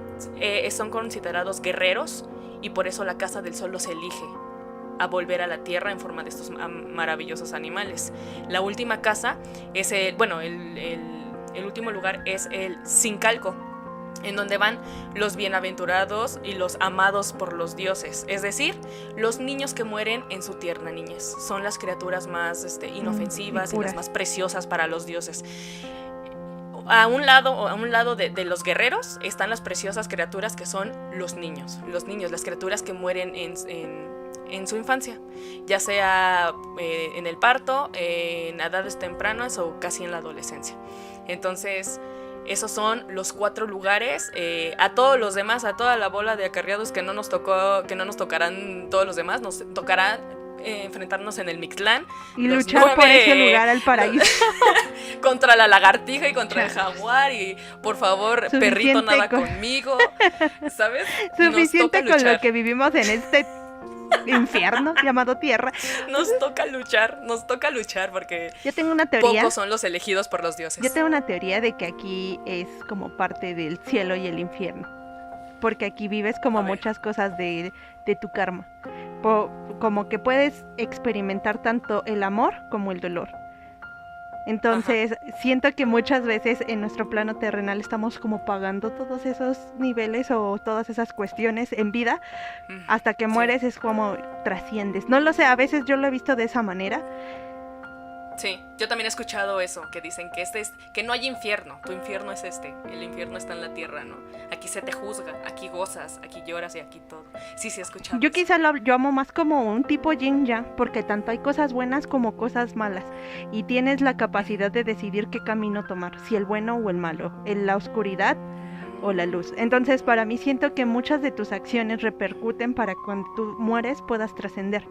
son considerados guerreros y por eso la Casa del Sol los elige a volver a la tierra en forma de estos maravillosos animales. La última casa es el último lugar es el Sincalco, en donde van los bienaventurados y los amados por los dioses, es decir, los niños que mueren en su tierna niñez. Son las criaturas más inofensivas y las más preciosas para los dioses. A un lado de los guerreros están las preciosas criaturas que son los niños, las criaturas que mueren en su infancia, ya sea en el parto, en edades tempranas o casi en la adolescencia. Entonces, esos son los 4 lugares. A todos los demás, a toda la bola de acarreados que no nos tocarán todos los demás, nos tocará enfrentarnos en el Mictlán y luchar por ese lugar al paraíso contra la lagartija y contra el jaguar. Y por favor, perrito, nada conmigo, ¿sabes? Suficiente con lo que vivimos en este infierno llamado tierra. Nos toca luchar porque yo tengo una teoría. Pocos son los elegidos por los dioses. Yo tengo una teoría de que aquí es como parte del cielo y el infierno, porque aquí vives como muchas cosas de tu karma, como que puedes experimentar tanto el amor como el dolor. Entonces, siento que muchas veces en nuestro plano terrenal estamos como pagando todos esos niveles o todas esas cuestiones en vida, hasta que mueres es como trasciendes. No lo sé, a veces yo lo he visto de esa manera. Sí, yo también he escuchado eso, que dicen que que no hay infierno, tu infierno es el infierno está en la tierra, ¿no? Aquí se te juzga, aquí gozas, aquí lloras y aquí todo. Sí, he escuchado. Yo quizá yo amo más como un tipo yin yang, porque tanto hay cosas buenas como cosas malas, y tienes la capacidad de decidir qué camino tomar, si el bueno o el malo, en la oscuridad o la luz. Entonces, para mí siento que muchas de tus acciones repercuten para cuando tú mueres puedas trascender.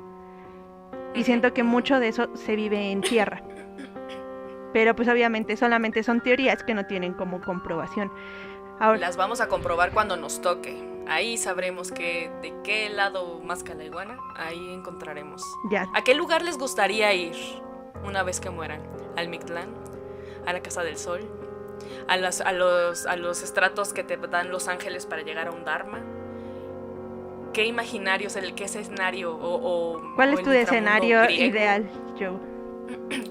Y siento que mucho de eso se vive en tierra. Pero pues obviamente solamente son teorías que no tienen como comprobación. Ahora, las vamos a comprobar cuando nos toque. Ahí sabremos de qué lado más la iguana. Ahí encontraremos. Ya. ¿A qué lugar les gustaría ir una vez que mueran? ¿Al Mictlán? ¿A la Casa del Sol? ¿A los estratos que te dan los ángeles para llegar a un Dharma? ¿Qué imaginarios, qué escenario ¿cuál es tu escenario ideal, Joe?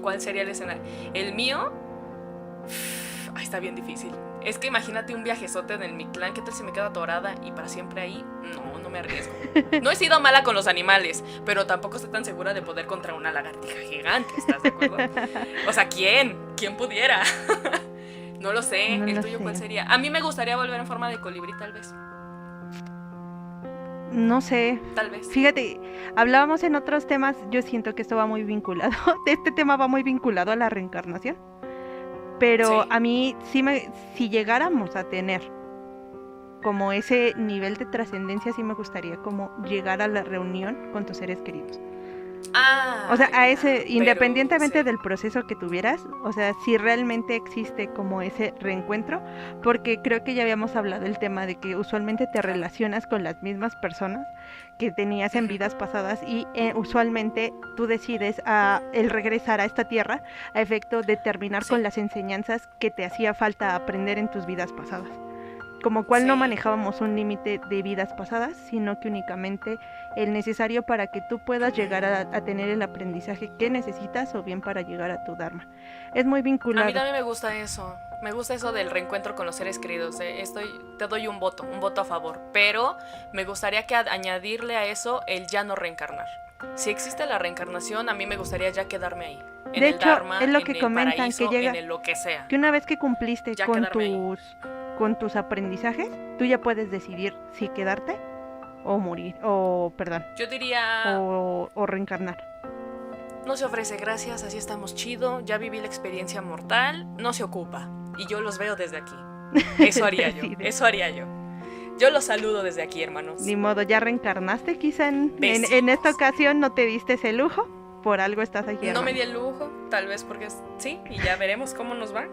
¿Cuál sería el escenario? El mío, está bien difícil. Es que imagínate un viajezote en el Mictlán. ¿Qué tal si me quedo atorada y para siempre ahí? No me arriesgo. No he sido mala con los animales, pero tampoco estoy tan segura de poder contra una lagartija gigante, ¿estás de acuerdo? O sea, ¿quién pudiera? No lo sé. ¿El tuyo cuál sería? A mí me gustaría volver en forma de colibrí, tal vez. No sé. Tal vez. Fíjate, hablábamos en otros temas, yo siento que esto va muy vinculado, este tema va muy vinculado a la reencarnación. Pero Sí. a mí, si llegáramos a tener como ese nivel de trascendencia, sí me gustaría como llegar a la reunión con tus seres queridos. O sea, a ese, independientemente del proceso que tuvieras, o sea, si realmente existe como ese reencuentro, porque creo que ya habíamos hablado del tema de que usualmente te relacionas con las mismas personas que tenías en vidas pasadas y usualmente tú decides el regresar a esta tierra a efecto de terminar con las enseñanzas que te hacía falta aprender en tus vidas pasadas. Como cual no manejábamos un límite de vidas pasadas, sino que únicamente el necesario para que tú puedas llegar a tener el aprendizaje que necesitas o bien para llegar a tu Dharma. Es muy vinculado. A mí también me gusta eso del reencuentro con los seres queridos. Te doy un voto a favor, pero me gustaría que añadirle a eso el ya no reencarnar. Si existe la reencarnación, a mí me gustaría ya quedarme ahí. En de el hecho, Dharma, es lo en que el comentan, paraíso, que llega, en el lo que sea. Que una vez que cumpliste ya con tus aprendizajes, tú ya puedes decidir si quedarte o morir, yo diría o reencarnar. No se ofrece, gracias, así estamos chido, ya viví la experiencia mortal, no se ocupa. Y yo los veo desde aquí. Eso haría yo. Yo los saludo desde aquí, hermanos. Ni modo, ya reencarnaste, quizá en esta ocasión no te diste ese lujo, por algo estás aquí. No me di el lujo, tal vez porque sí, y ya veremos cómo nos va.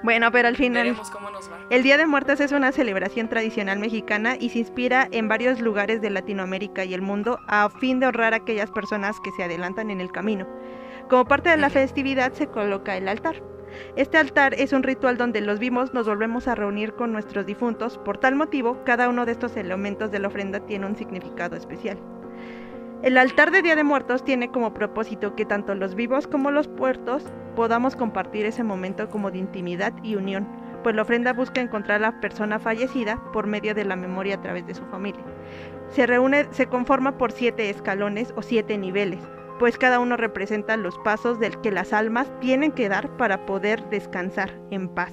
Bueno, pero al final, veremos cómo nos va. El Día de Muertos es una celebración tradicional mexicana y se inspira en varios lugares de Latinoamérica y el mundo a fin de honrar a aquellas personas que se adelantan en el camino. Como parte de la festividad se coloca el altar. Este altar es un ritual donde los vivos nos volvemos a reunir con nuestros difuntos. Por tal motivo, cada uno de estos elementos de la ofrenda tiene un significado especial. El altar de Día de Muertos tiene como propósito que tanto los vivos como los muertos podamos compartir ese momento como de intimidad y unión, pues la ofrenda busca encontrar a la persona fallecida por medio de la memoria a través de su familia. Se conforma por 7 escalones o 7 niveles, pues cada uno representa los pasos del que las almas tienen que dar para poder descansar en paz.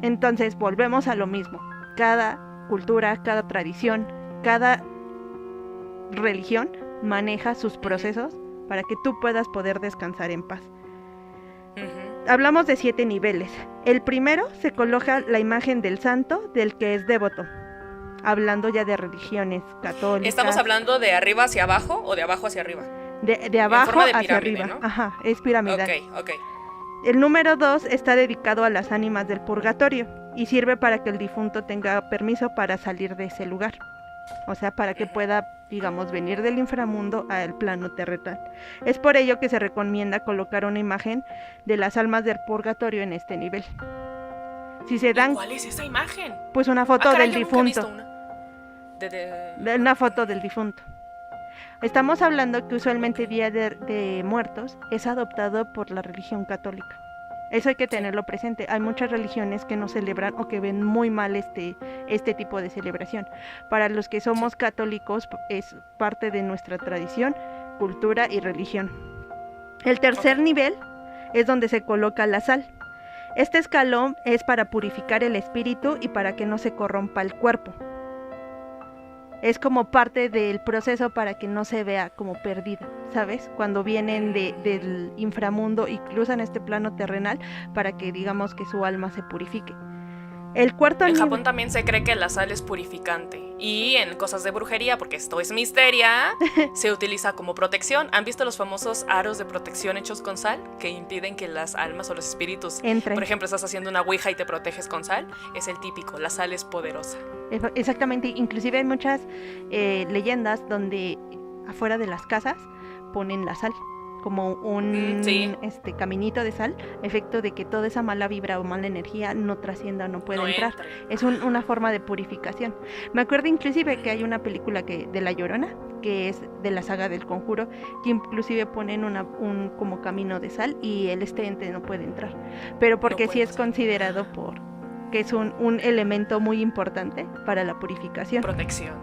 Entonces volvemos a lo mismo, cada cultura, cada tradición, cada religión maneja sus procesos para que tú puedas poder descansar en paz. Hablamos de 7 niveles. El primero se coloca la imagen del santo del que es devoto, hablando ya de religiones católicas. ¿Estamos hablando de arriba hacia abajo o de abajo hacia arriba? De abajo de hacia pirámide, arriba, ¿no? Ajá, es piramidal. Ok. El número 2 está dedicado a las ánimas del purgatorio y sirve para que el difunto tenga permiso para salir de ese lugar. O sea, para que pueda, digamos, venir del inframundo al plano terrenal. Es por ello que se recomienda colocar una imagen de las almas del purgatorio en este nivel. Si se dan, ¿cuál es esa imagen? Pues una foto del difunto. Una foto del difunto. Estamos hablando que usualmente Día de Muertos es adoptado por la religión católica. Eso hay que tenerlo presente. Hay muchas religiones que no celebran o que ven muy mal este tipo de celebración. Para los que somos católicos es parte de nuestra tradición, cultura y religión. El tercer nivel es donde se coloca la sal. Este escalón es para purificar el espíritu y para que no se corrompa el cuerpo. Es como parte del proceso para que no se vea como perdida, ¿sabes? Cuando vienen del inframundo y cruzan este plano terrenal para que digamos que su alma se purifique. El cuarto En nivel... Japón también se cree que la sal es purificante. Y en cosas de brujería, porque esto es misteria, se utiliza como protección. ¿Han visto los famosos aros de protección hechos con sal? Que impiden que las almas o los espíritus entren. Por ejemplo, estás haciendo una ouija y te proteges con sal. Es el típico, la sal es poderosa. Exactamente, inclusive hay muchas leyendas donde afuera de las casas ponen la sal como un caminito de sal, efecto de que toda esa mala vibra o mala energía no trascienda, no puede entrar. Es una forma de purificación. Me acuerdo inclusive que hay una película de La Llorona, que es de la saga del Conjuro, que inclusive ponen un como camino de sal y este ente no puede entrar, pero porque sí es considerado que es un elemento muy importante para la purificación. Protección.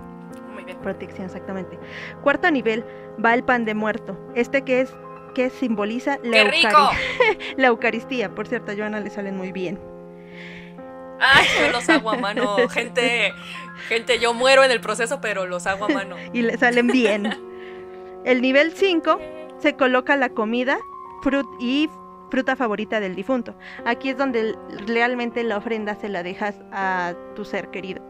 Muy bien. Protección, exactamente. Cuarto nivel va el pan de muerto. Que simboliza la Eucaristía. Por cierto, a Joana le salen muy bien. Ay, yo los hago a mano. Gente, yo muero en el proceso, pero los hago a mano. Y le salen bien. El nivel 5 se coloca la comida y fruta favorita del difunto. Aquí es donde realmente la ofrenda se la dejas a tu ser querido.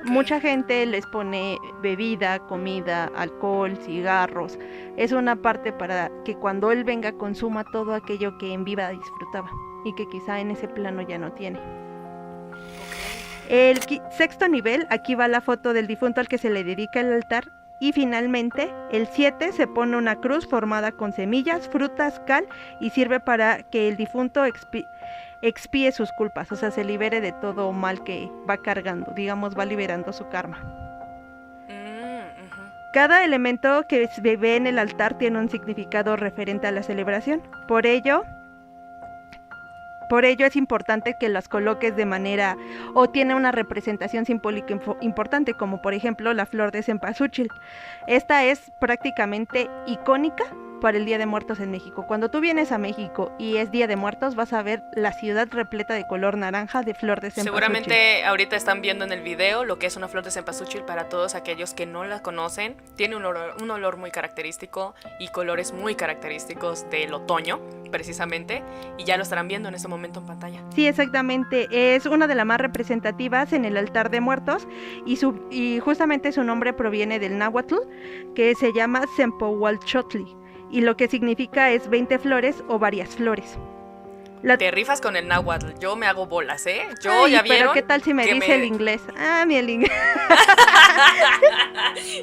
Mucha gente les pone bebida, comida, alcohol, cigarros. Es una parte para que cuando él venga consuma todo aquello que en vida disfrutaba y que quizá en ese plano ya no tiene. El sexto nivel, aquí va la foto del difunto al que se le dedica el altar. Y finalmente, el 7 se pone una cruz formada con semillas, frutas, cal y sirve para que el difunto expíe sus culpas, o sea, se libere de todo mal que va cargando, digamos, va liberando su karma. Cada elemento que se ve en el altar tiene un significado referente a la celebración. Por ello es importante que las coloques de manera o tiene una representación simbólica importante, como por ejemplo la flor de cempasúchil. Esta es prácticamente icónica para el Día de Muertos en México. Cuando tú vienes a México y es Día de Muertos, vas a ver la ciudad repleta de color naranja de flor de cempasúchil. Seguramente ahorita están viendo en el video lo que es una flor de cempasúchil para todos aquellos que no la conocen. Tiene un olor muy característico y colores muy característicos del otoño, precisamente, y ya lo estarán viendo en este momento en pantalla. Sí, exactamente. Es una de las más representativas en el altar de muertos y justamente su nombre proviene del náhuatl, que se llama Sempohualchotli. Y lo que significa es 20 flores o varias flores. Te rifas con el náhuatl, yo me hago bolas, ¿eh? Ya vieron. Pero ¿qué tal si me dice el inglés? El inglés.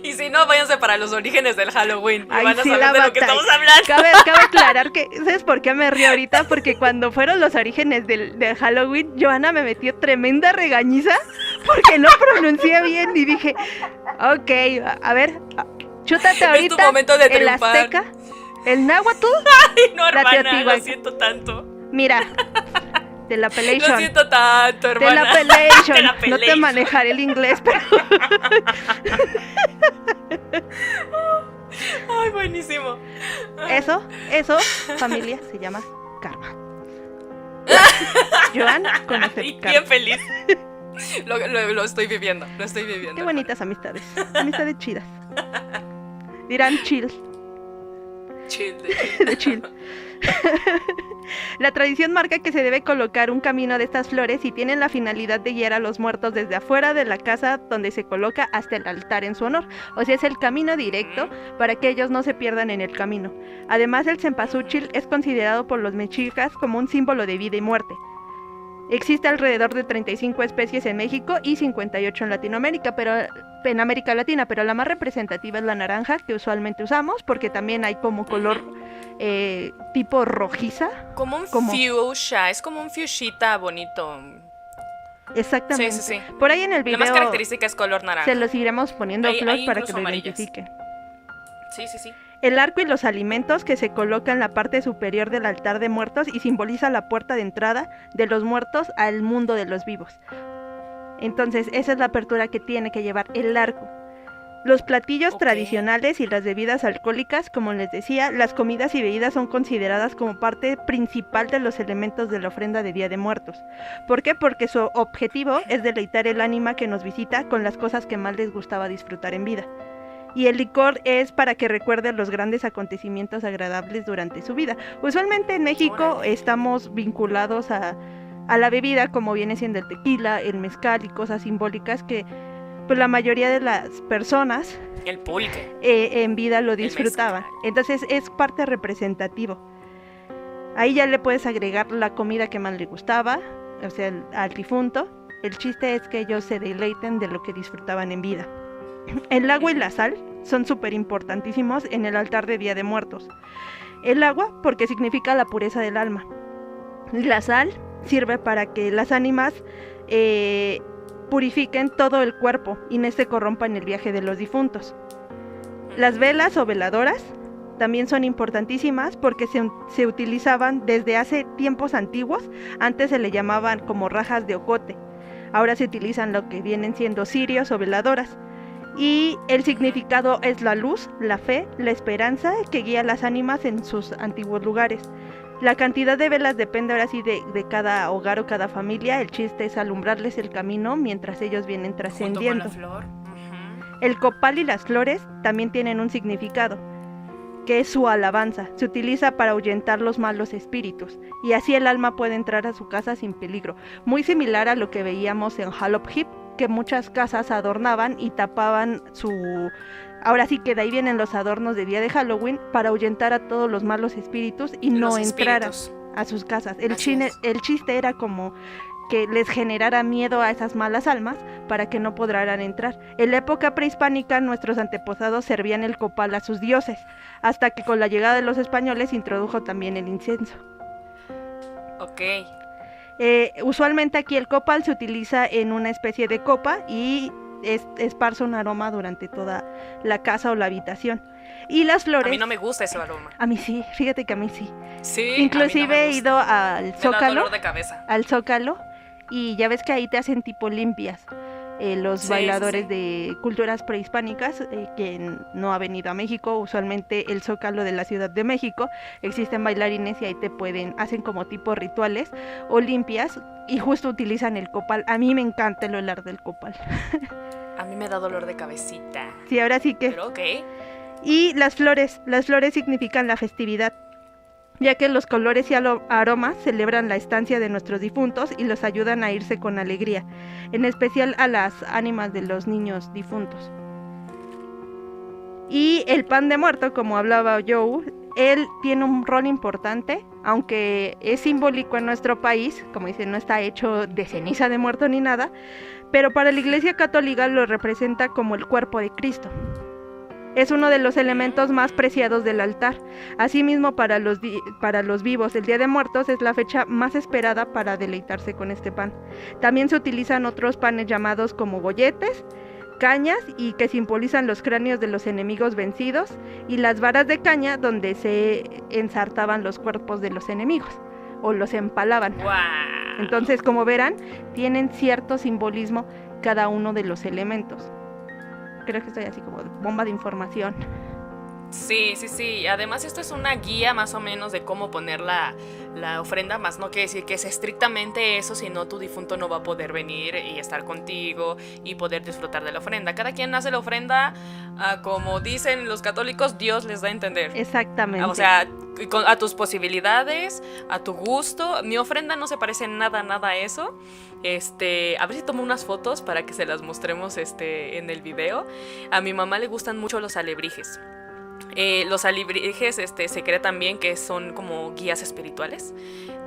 Y si no, váyanse para los orígenes del Halloween. Ay, van a sí, saber de lo que estamos hablando. Cabe aclarar que, ¿sabes por qué me río ahorita? Porque cuando fueron los orígenes del Halloween, Joana me metió tremenda regañiza porque no pronuncié bien y dije, ok, a ver, chútate ahorita es tu momento de el azteca, el náhuatl. Ay, no, hermana, lo siento tanto. Mira, de la Appellation. Lo siento tanto, hermana. De la Appellation. No te manejaré el inglés, pero... Ay, buenísimo. Eso, familia, se llama karma. Joan conoce el karma. Bien feliz. Lo estoy viviendo, Qué bonitas amistades. Amistades chidas. Dirán chill. De chill. La tradición marca que se debe colocar un camino de estas flores y tienen la finalidad de guiar a los muertos desde afuera de la casa donde se coloca hasta el altar en su honor. O sea, es el camino directo para que ellos no se pierdan en el camino. Además, el cempasúchil es considerado por los mexicas como un símbolo de vida y muerte. Existe alrededor de 35 especies en México y 58 en Latinoamérica, en América Latina, pero la más representativa es la naranja, que usualmente usamos, porque también hay como color tipo rojiza. Como un fuchsia, es como un fuchsita bonito. Exactamente. Sí. Por ahí en el video la más característica es color naranja. Se los iremos poniendo flor para que lo identifiquen. Sí. El arco y los alimentos que se colocan en la parte superior del altar de muertos y simboliza la puerta de entrada de los muertos al mundo de los vivos. Entonces, esa es la apertura que tiene que llevar el arco. Los platillos tradicionales y las bebidas alcohólicas, como les decía, las comidas y bebidas son consideradas como parte principal de los elementos de la ofrenda de Día de Muertos. ¿Por qué? Porque su objetivo es deleitar el ánima que nos visita con las cosas que más les gustaba disfrutar en vida. Y el licor es para que recuerden los grandes acontecimientos agradables durante su vida. Usualmente en México estamos vinculados a la bebida, como viene siendo el tequila, el mezcal y cosas simbólicas que pues la mayoría de las personas el pulque en vida lo disfrutaban. Entonces es parte representativo. Ahí ya le puedes agregar la comida que más le gustaba, o sea, al difunto. El chiste es que ellos se deleiten de lo que disfrutaban en vida. El agua y la sal son súper importantísimos en el altar de Día de Muertos. El agua porque significa la pureza del alma. La sal sirve para que las ánimas purifiquen todo el cuerpo y no se corrompan el viaje de los difuntos. Las velas o veladoras también son importantísimas porque se utilizaban desde hace tiempos antiguos. Antes se le llamaban como rajas de ocote. Ahora se utilizan lo que vienen siendo cirios o veladoras. Y el significado es la luz, la fe, la esperanza que guía a las ánimas en sus antiguos lugares. La cantidad de velas depende ahora sí de cada hogar o cada familia. El chiste es alumbrarles el camino mientras ellos vienen trascendiendo. Junto con la flor. Uh-huh. El copal y las flores también tienen un significado, que es su alabanza. Se utiliza para ahuyentar los malos espíritus, y así el alma puede entrar a su casa sin peligro. Muy similar a lo que veíamos en Halloween Heap, que muchas casas adornaban y tapaban su... Ahora sí que de ahí vienen los adornos de día de Halloween para ahuyentar a todos los malos espíritus y no entrar a sus casas. El chiste era como que les generara miedo a esas malas almas para que no podrán entrar. En la época prehispánica nuestros antepasados servían el copal a sus dioses, hasta que con la llegada de los españoles introdujo también el incienso. Ok. Usualmente aquí el copal se utiliza en una especie de copa y esparce un aroma durante toda la casa o la habitación. Y las flores... A mí no me gusta ese aroma. A mí sí, fíjate que a mí sí. Sí, inclusive a mí no me he ido al Zócalo. Me da dolor de cabeza. Al Zócalo, y ya ves que ahí te hacen tipo limpias. Los bailadores de culturas prehispánicas, quien no ha venido a México, usualmente el Zócalo de la Ciudad de México, existen bailarines y ahí hacen como tipo rituales o limpias y justo utilizan el copal. A mí me encanta el olor del copal. A mí me da dolor de cabecita. Sí, ahora sí que... Pero ok. Y las flores significan la festividad, ya que los colores y aromas celebran la estancia de nuestros difuntos y los ayudan a irse con alegría, en especial a las ánimas de los niños difuntos. Y el pan de muerto, como hablaba Joe, él tiene un rol importante, aunque es simbólico en nuestro país, como dicen, no está hecho de ceniza de muerto ni nada, pero para la Iglesia Católica lo representa como el cuerpo de Cristo. Es uno de los elementos más preciados del altar. Asimismo, para los vivos, el Día de Muertos es la fecha más esperada para deleitarse con este pan. También se utilizan otros panes llamados como golletes, cañas, y que simbolizan los cráneos de los enemigos vencidos, y las varas de caña donde se ensartaban los cuerpos de los enemigos o los empalaban. ¡Wow! Entonces, como verán, tienen cierto simbolismo cada uno de los elementos. Creo que estoy así como bomba de información. Sí. Además esto es una guía más o menos de cómo poner la ofrenda, más no quiere decir que es estrictamente eso, sino tu difunto no va a poder venir y estar contigo y poder disfrutar de la ofrenda. Cada quien hace la ofrenda como dicen los católicos, Dios les da a entender. Exactamente. O sea, a tus posibilidades, a tu gusto. Mi ofrenda no se parece nada a eso. A ver si tomo unas fotos para que se las mostremos en el video. A mi mamá le gustan mucho los alebrijes. Los alebrijes se cree también que son como guías espirituales.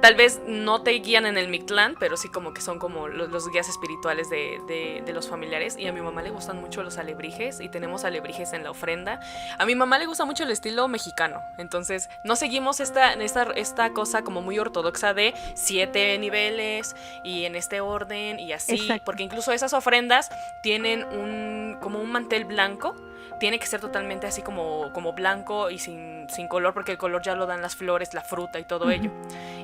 Tal vez no te guían en el Mictlán, pero sí como que son como los guías espirituales de los familiares. Y a mi mamá le gustan mucho los alebrijes y tenemos alebrijes en la ofrenda. A mi mamá le gusta mucho el estilo mexicano, entonces no seguimos esta cosa como muy ortodoxa de 7 niveles y en este orden y así. Exacto. Porque incluso esas ofrendas tienen como un mantel blanco. Tiene que ser totalmente así como blanco y sin color, porque el color ya lo dan las flores, la fruta y todo ello.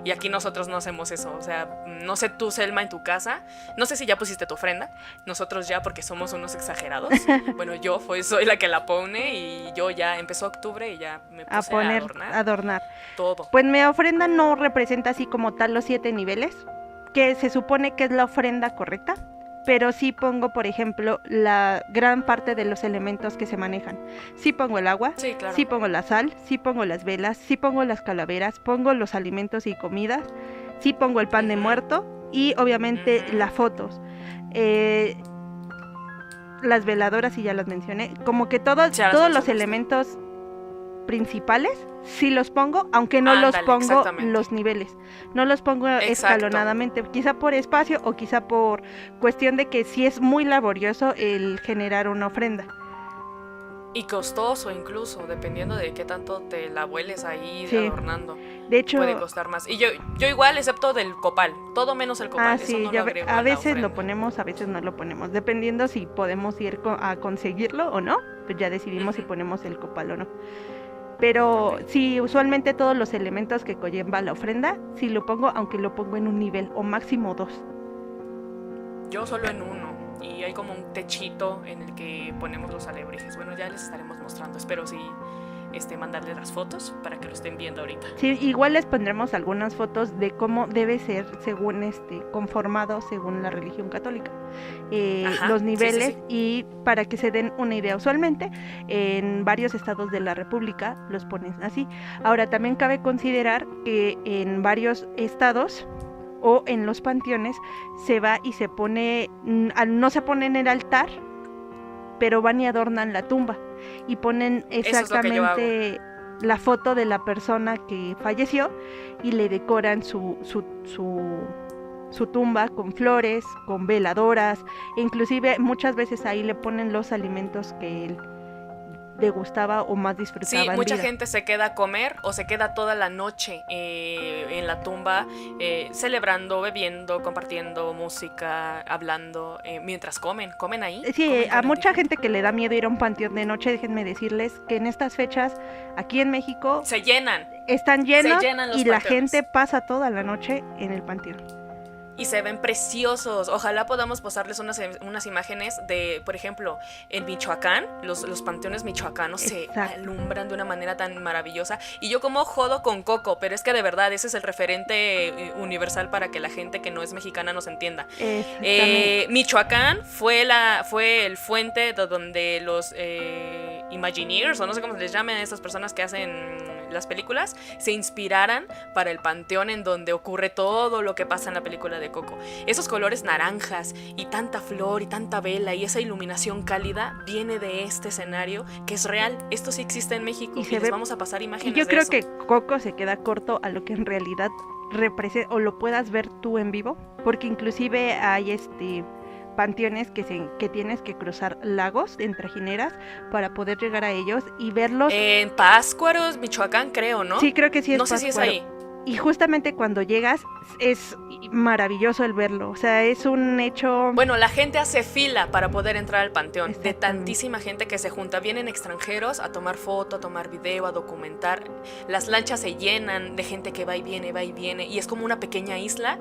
Y aquí nosotros no hacemos eso. O sea, no sé tú, Selma, en tu casa, no sé si ya pusiste tu ofrenda. Nosotros ya, porque somos unos exagerados. Bueno, yo soy la que la pone, y yo ya empezó octubre y ya me puse a adornar todo. Pues mi ofrenda no representa así como tal los 7 niveles, que se supone que es la ofrenda correcta. Pero sí pongo, por ejemplo, la gran parte de los elementos que se manejan. Sí pongo el agua, sí, claro. Sí pongo la sal, sí pongo las velas, sí pongo las calaveras, pongo los alimentos y comidas, sí pongo el pan de muerto y obviamente las fotos. Las veladoras, y ya las mencioné. Como que todos los elementos principales sí los pongo, aunque no los pongo los niveles, no los pongo escalonadamente, quizá por espacio o quizá por cuestión de que sí es muy laborioso el generar una ofrenda. Y costoso incluso, dependiendo de qué tanto te la vueles ahí adornando. De hecho, puede costar más. Y yo igual, excepto del copal, todo menos el copal. Sí, eso no lo agrego a veces lo ponemos, a veces no lo ponemos, dependiendo si podemos ir a conseguirlo o no, pues ya decidimos si ponemos el copal o no. Pero sí, usualmente todos los elementos que conlleva la ofrenda, sí lo pongo, aunque lo pongo en un nivel o máximo 2. Yo solo en uno, y hay como un techito en el que ponemos los alebrijes. Bueno, ya les estaremos mostrando, espero sí mandarles las fotos para que lo estén viendo ahorita. Sí, igual les pondremos algunas fotos de cómo debe ser según conformado según la religión católica. Los niveles, y para que se den una idea, usualmente en varios estados de la República los ponen así. Ahora también cabe considerar que en varios estados o en los panteones se va y se pone, no se pone en el altar, pero van y adornan la tumba y ponen exactamente la foto de la persona que falleció y le decoran su tumba con flores, con veladoras, e inclusive muchas veces ahí le ponen los alimentos que él degustaba o más disfrutaba. Sí, mucha gente se queda a comer o se queda toda la noche en la tumba celebrando, bebiendo, compartiendo música, hablando, mientras comen ahí. Sí, comen a mucha gente que le da miedo ir a un panteón de noche, déjenme decirles que en estas fechas aquí en México se llenan. Están llenos los y panteones. La gente pasa toda la noche en el panteón. Y se ven preciosos. Ojalá podamos posarles unas imágenes de, por ejemplo, en Michoacán, los panteones michoacanos se alumbran de una manera tan maravillosa. Y yo como jodo con Coco, pero es que de verdad ese es el referente universal para que la gente que no es mexicana nos entienda. Michoacán fue el fuente de donde los Imagineers, o no sé cómo se les llaman a estas personas que hacen las películas, se inspiraran para el panteón en donde ocurre todo lo que pasa en la película de Coco. Esos colores naranjas y tanta flor y tanta vela y esa iluminación cálida viene de este escenario que es real. Esto sí existe en México y les vamos a pasar imágenes de eso. Y yo creo que Coco se queda corto a lo que en realidad representa o lo puedas ver tú en vivo, porque inclusive hay panteones que tienes que cruzar lagos en trajineras para poder llegar a ellos y verlos. En Pátzcuaro, Michoacán, creo, ¿no? Sí, creo que sí es Pátzcuaro. No sé si es ahí. Y justamente cuando llegas es maravilloso el verlo, o sea, es un hecho... Bueno, la gente hace fila para poder entrar al panteón, de tantísima gente que se junta. Vienen extranjeros a tomar foto, a tomar video, a documentar. Las lanchas se llenan de gente que va y viene, y es como una pequeña isla.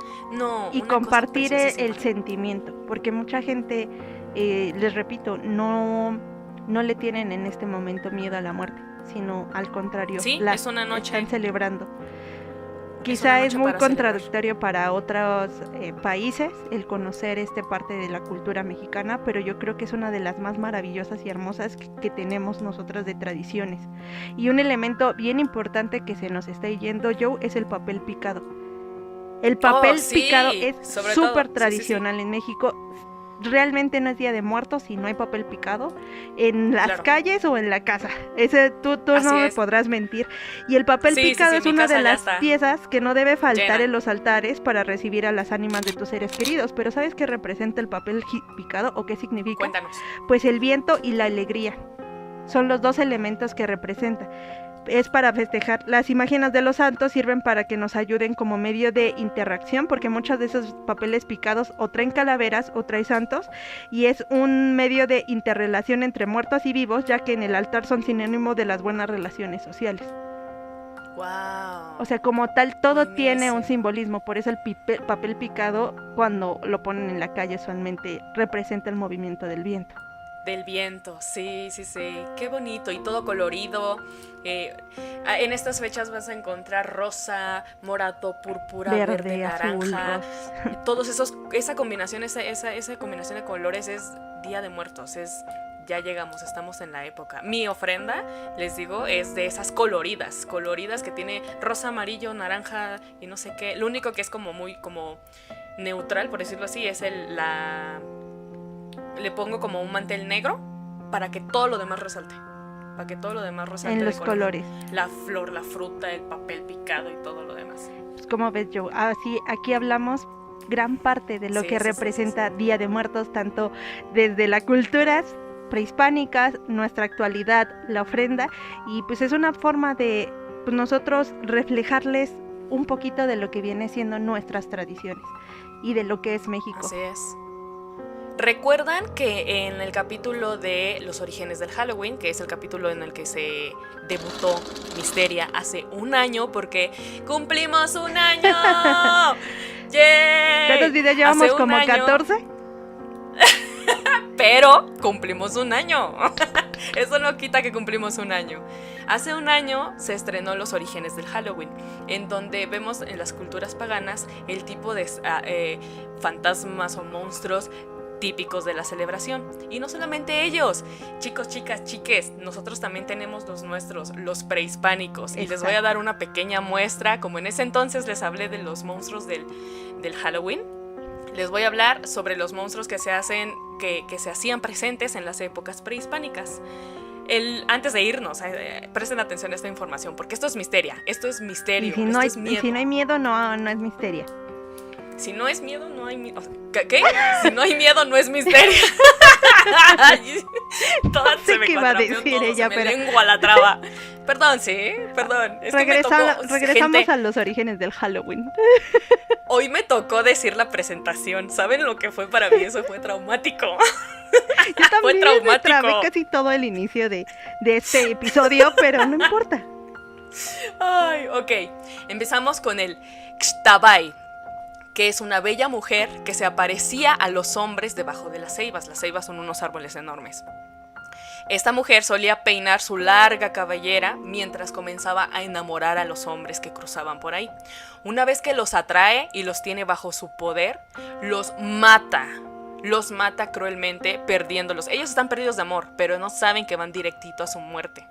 Y compartir el sentimiento, porque mucha gente, les repito, no le tienen en este momento miedo a la muerte, sino al contrario, sí, es una noche. Están celebrando. Quizá es muy contradictorio para otros países el conocer esta parte de la cultura mexicana, pero yo creo que es una de las más maravillosas y hermosas que tenemos nosotras de tradiciones. Y un elemento bien importante que se nos está yendo, Joe, es el papel picado. El papel picado es súper tradicional en México. Realmente no es Día de Muertos si no hay papel picado en las calles o en la casa. Tú no me podrás mentir. Y el papel picado es una de las piezas que no debe faltar en los altares para recibir a las ánimas de tus seres queridos. Pero ¿sabes qué representa el papel picado o qué significa? Cuéntanos. Pues el viento y la alegría. Son los dos elementos que representa. Es para festejar. Las imágenes de los santos sirven para que nos ayuden como medio de interacción, porque muchos de esos papeles picados o traen calaveras o traen santos, y es un medio de interrelación entre muertos y vivos, ya que en el altar son sinónimo de las buenas relaciones sociales. Wow. O sea, como tal, todo tiene un simbolismo. Por eso el papel picado, cuando lo ponen en la calle, usualmente representa el movimiento del viento. Del viento, sí, qué bonito, y todo colorido. En estas fechas vas a encontrar rosa, morado, púrpura, verde, naranja, todos esa combinación de colores es Día de Muertos, ya llegamos, estamos en la época. Mi ofrenda, les digo, es de esas coloridas que tiene rosa, amarillo, naranja y no sé qué. Lo único que es como muy como neutral, por decirlo así, es le pongo como un mantel negro para que todo lo demás resalte. En los colores. La flor, la fruta, el papel picado y todo lo demás. Pues como ves, Joe, así aquí hablamos gran parte de lo que representa Día de Muertos, tanto desde las culturas prehispánicas, nuestra actualidad, la ofrenda, y pues es una forma de nosotros reflejarles un poquito de lo que viene siendo nuestras tradiciones y de lo que es México. Así es. ¿Recuerdan que en el capítulo de los orígenes del Halloween, que es el capítulo en el que se debutó Misteria hace un año, porque cumplimos un año? ¡Yay! ¿Cuántos videos llevamos? ¿Como 14? pero cumplimos 1 año. Eso no quita que cumplimos 1 año. Hace 1 año se estrenó Los orígenes del Halloween, en donde vemos en las culturas paganas el tipo de fantasmas o monstruos típicos de la celebración. Y no solamente ellos, chicos, chicas, chiques, nosotros también tenemos los nuestros, los prehispánicos. Exacto. Y les voy a dar una pequeña muestra. Como en ese entonces les hablé de los monstruos del Halloween, les voy a hablar sobre los monstruos que se hacían presentes en las épocas prehispánicas. Antes de irnos, presten atención a esta información, porque esto es misterio. Esto es misterio. Y si no hay miedo, no es misterio. Si no es miedo, no hay miedo. ¿Qué? Si no hay miedo, no es misterio. Todas se me cuatrapeó todo, ella, se me lengua la traba. Perdón, perdón. Regresamos a los orígenes del Halloween. Hoy me tocó decir la presentación. ¿Saben lo que fue para mí? Eso fue traumático. Yo también me trabé casi todo el inicio de este episodio, pero no importa. Ay, ok. Empezamos con el Xtabay, que es una bella mujer que se aparecía a los hombres debajo de las ceibas. Las ceibas son unos árboles enormes. Esta mujer solía peinar su larga cabellera mientras comenzaba a enamorar a los hombres que cruzaban por ahí. Una vez que los atrae y los tiene bajo su poder, los mata cruelmente, perdiéndolos. Ellos están perdidos de amor, pero no saben que van directito a su muerte.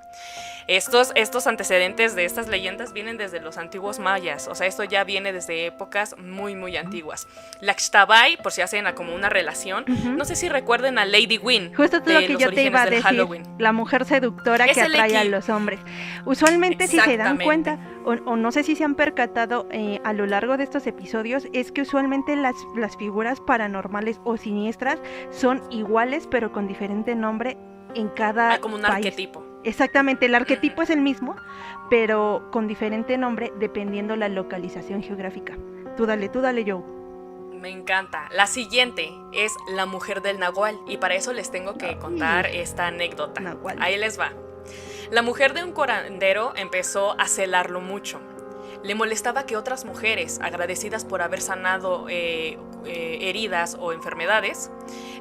Estos antecedentes de estas leyendas vienen desde los antiguos mayas, o sea, esto ya viene desde épocas muy, muy antiguas. La Xtabay, por si hacen como una relación, no sé si recuerden a Lady Win. Justo todo lo que yo te iba a decir, Halloween. La mujer seductora que atrae a los hombres. Usualmente, si se dan cuenta, o no sé si se han percatado a lo largo de estos episodios, es que usualmente las figuras paranormales o siniestras son iguales, pero con diferente nombre en cada como un país. Arquetipo. Exactamente, el arquetipo es el mismo, pero con diferente nombre dependiendo la localización geográfica. Tú dale, Joe. Me encanta. La siguiente es la mujer del Nahual, y para eso les tengo que contar esta anécdota. Nahual. Ahí les va. La mujer de un curandero empezó a celarlo mucho. Le molestaba que otras mujeres, agradecidas por haber sanado heridas o enfermedades,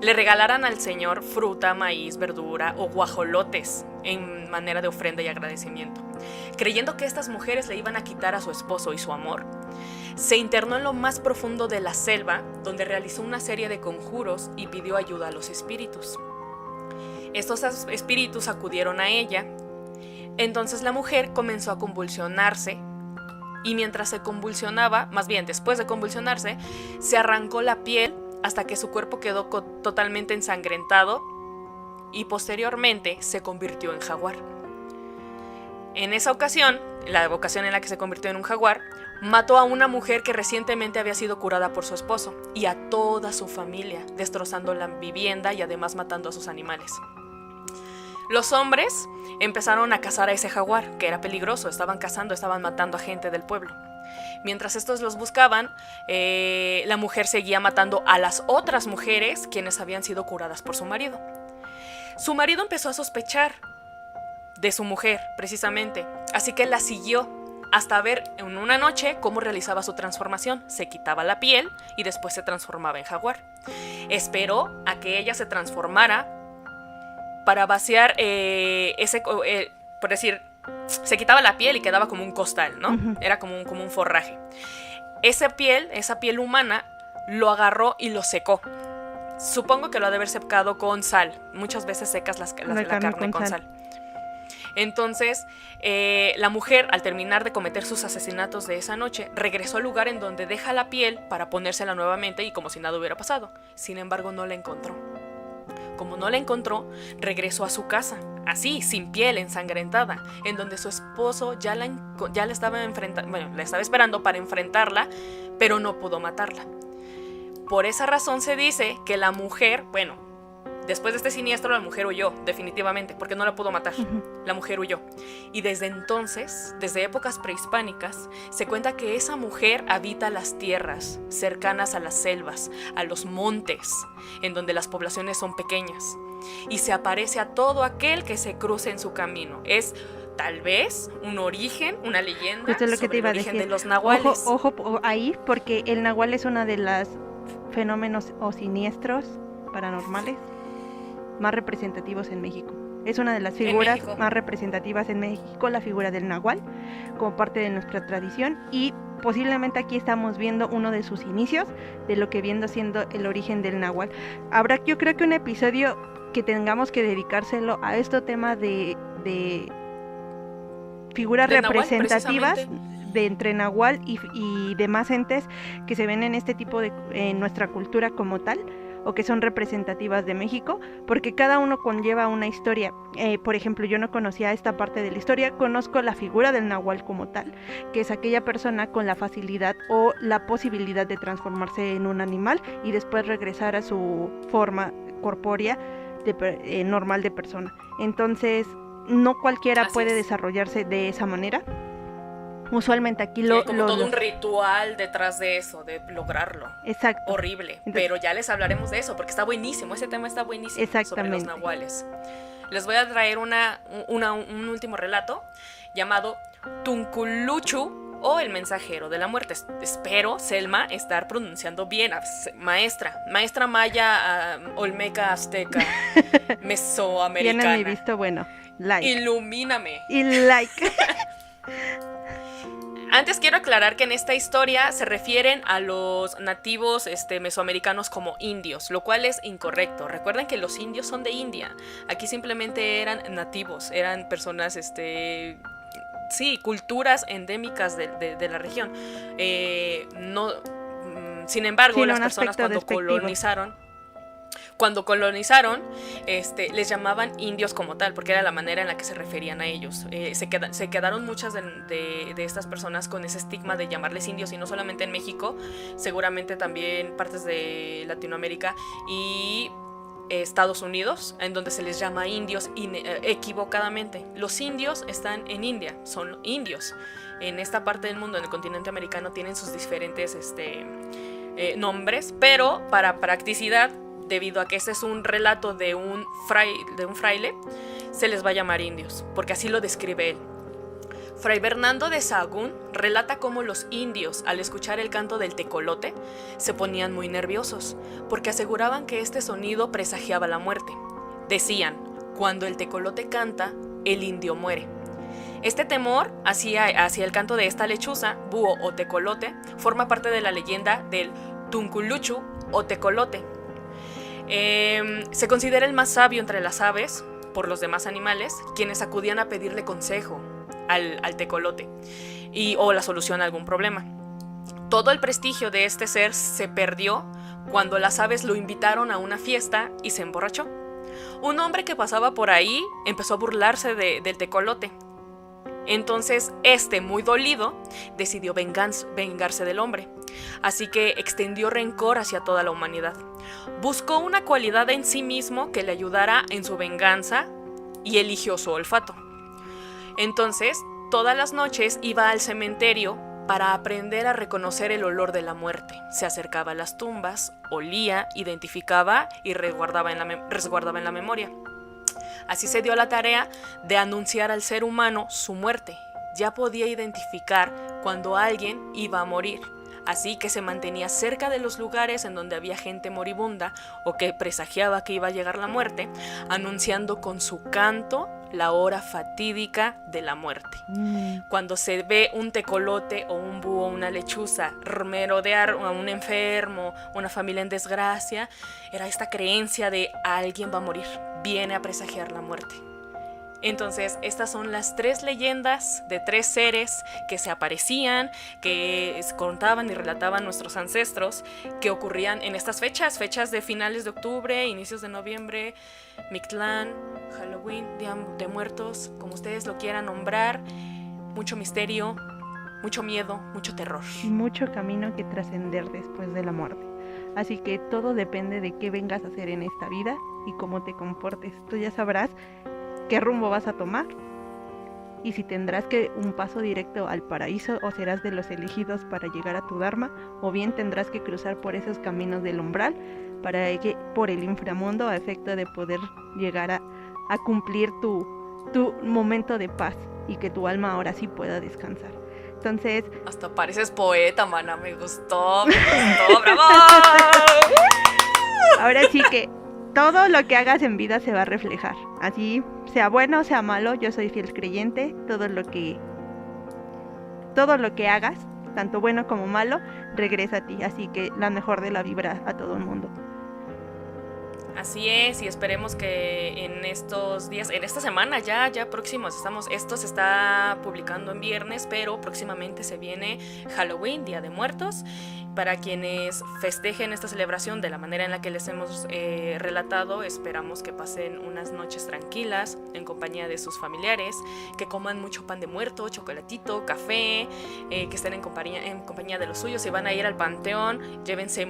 le regalaran al señor fruta, maíz, verdura o guajolotes en manera de ofrenda y agradecimiento. Creyendo que estas mujeres le iban a quitar a su esposo y su amor, se internó en lo más profundo de la selva, donde realizó una serie de conjuros y pidió ayuda a los espíritus. Estos espíritus acudieron a ella. Entonces la mujer comenzó a convulsionarse, y mientras se convulsionaba, más bien después de convulsionarse, se arrancó la piel hasta que su cuerpo quedó totalmente ensangrentado, y posteriormente se convirtió en jaguar. En esa ocasión, la ocasión en la que se convirtió en un jaguar, mató a una mujer que recientemente había sido curada por su esposo, y a toda su familia, destrozando la vivienda y además matando a sus animales. Los hombres empezaron a cazar a ese jaguar, que era peligroso. Estaban matando a gente del pueblo. Mientras estos los buscaban, la mujer seguía matando a las otras mujeres quienes habían sido curadas por su marido. Su marido empezó a sospechar de su mujer, precisamente, así que la siguió hasta ver en una noche cómo realizaba su transformación. Se quitaba la piel y después se transformaba en jaguar. Esperó a que ella se transformara para vaciar por decir, se quitaba la piel y quedaba como un costal, ¿no? Uh-huh. Era como un forraje. Esa piel humana, lo agarró y lo secó. Supongo que lo ha de haber secado con sal. Muchas veces secas la carne con sal. Entonces, la mujer, al terminar de cometer sus asesinatos de esa noche, regresó al lugar en donde deja la piel para ponérsela nuevamente y como si nada hubiera pasado. Sin embargo, no la encontró. Como no la encontró, regresó a su casa, así, sin piel, ensangrentada, en donde su esposo ya la estaba la estaba esperando para enfrentarla, pero no pudo matarla. Por esa razón se dice que la mujer, después de este siniestro, la mujer huyó, definitivamente, porque no la pudo matar. Uh-huh. La mujer huyó. Y desde entonces, desde épocas prehispánicas, se cuenta que esa mujer habita las tierras cercanas a las selvas, a los montes, en donde las poblaciones son pequeñas, y se aparece a todo aquel que se cruce en su camino. Es tal vez un origen, una leyenda sobre el origen de los nahuales. Ojo ahí, porque el nahual es uno de los fenómenos o siniestros paranormales más representativos en México. Es una de las figuras más representativas en México, la figura del Nahual, como parte de nuestra tradición, y posiblemente aquí estamos viendo uno de sus inicios, de lo que viendo siendo el origen del Nahual. Habrá, yo creo que un episodio que tengamos que dedicárselo a este tema de figuras de representativas Nahual, de entre Nahual y demás entes que se ven en este tipo de en nuestra cultura como tal, o que son representativas de México, porque cada uno conlleva una historia. Por ejemplo, yo no conocía esta parte de la historia, conozco la figura del Nahual como tal, que es aquella persona con la facilidad o la posibilidad de transformarse en un animal y después regresar a su forma corpórea normal de persona. Entonces, no cualquiera puede desarrollarse de esa manera. Usualmente aquí todo un ritual detrás de eso, de lograrlo. Exacto. Horrible. Entonces, pero ya les hablaremos de eso, porque está buenísimo, ese tema está buenísimo. Exactamente. Sobre los nahuales. Les voy a traer un último relato llamado Tunculuchu o el mensajero de la muerte. Espero, Selma, estar pronunciando bien. Maestra maya, olmeca, azteca, mesoamericana. Tienen mi visto bueno. Like. Ilumíname. Y like. Antes quiero aclarar que en esta historia se refieren a los nativos mesoamericanos como indios, lo cual es incorrecto. Recuerden que los indios son de India. Aquí simplemente eran nativos, eran personas, culturas endémicas de la región. Sin embargo, las personas cuando colonizaron, les llamaban indios como tal, porque era la manera en la que se referían a ellos. Se quedaron muchas de estas personas con ese estigma de llamarles indios, y no solamente en México, seguramente también partes de Latinoamérica y Estados Unidos, en donde se les llama indios equivocadamente. Los indios están en India, son indios. En esta parte del mundo, en el continente americano, tienen sus diferentes nombres, pero para practicidad, debido a que este es un relato de un fraile, se les va a llamar indios, porque así lo describe él. Fray Bernardo de Sahagún relata cómo los indios, al escuchar el canto del tecolote, se ponían muy nerviosos, porque aseguraban que este sonido presagiaba la muerte. Decían, cuando el tecolote canta, el indio muere. Este temor hacia el canto de esta lechuza, búho o tecolote, forma parte de la leyenda del Tunculuchu o tecolote. Se considera el más sabio entre las aves por los demás animales, quienes acudían a pedirle consejo al tecolote o la solución a algún problema. Todo el prestigio de este ser se perdió cuando las aves lo invitaron a una fiesta y se emborrachó. Un hombre que pasaba por ahí empezó a burlarse del tecolote. Entonces muy dolido, decidió vengarse del hombre. Así que extendió rencor hacia toda la humanidad. Buscó una cualidad en sí mismo que le ayudara en su venganza y eligió su olfato. Entonces, todas las noches iba al cementerio para aprender a reconocer el olor de la muerte. Se acercaba a las tumbas, olía, identificaba y resguardaba en la memoria. Así se dio la tarea de anunciar al ser humano su muerte. Ya podía identificar cuando alguien iba a morir. Así que se mantenía cerca de los lugares en donde había gente moribunda o que presagiaba que iba a llegar la muerte, anunciando con su canto la hora fatídica de la muerte. Cuando se ve un tecolote o un búho, una lechuza merodear a un enfermo, una familia en desgracia, era esta creencia de alguien va a morir, viene a presagiar la muerte. Entonces, estas son las 3 leyendas de 3 seres que se aparecían, que contaban y relataban nuestros ancestros, que ocurrían en estas fechas de finales de octubre, inicios de noviembre, Mictlán, Halloween, Día de Muertos, como ustedes lo quieran nombrar. Mucho misterio, mucho miedo, mucho terror. Y mucho camino que trascender después de la muerte. Así que todo depende de qué vengas a hacer en esta vida y cómo te comportes. Tú ya sabrás qué rumbo vas a tomar y si tendrás un paso directo al paraíso o serás de los elegidos para llegar a tu dharma, o bien tendrás que cruzar por esos caminos del umbral por el inframundo a efecto de poder llegar a cumplir tu momento de paz y que tu alma ahora sí pueda descansar. Entonces, hasta pareces poeta, mana, me gustó, bravo. Ahora sí que todo lo que hagas en vida se va a reflejar. Así, sea bueno o sea malo, yo soy fiel creyente. Todo lo que hagas, tanto bueno como malo, regresa a ti. Así que la mejor de la vibra a todo el mundo. Así es, y esperemos que en estos días, en esta semana ya próximos, esto se está publicando en viernes, pero próximamente se viene Halloween, Día de Muertos. Para quienes festejen esta celebración de la manera en la que les hemos relatado, esperamos que pasen unas noches tranquilas en compañía de sus familiares, que coman mucho pan de muerto, chocolatito, café, que estén en compañía de los suyos. Si van a ir al panteón, llévense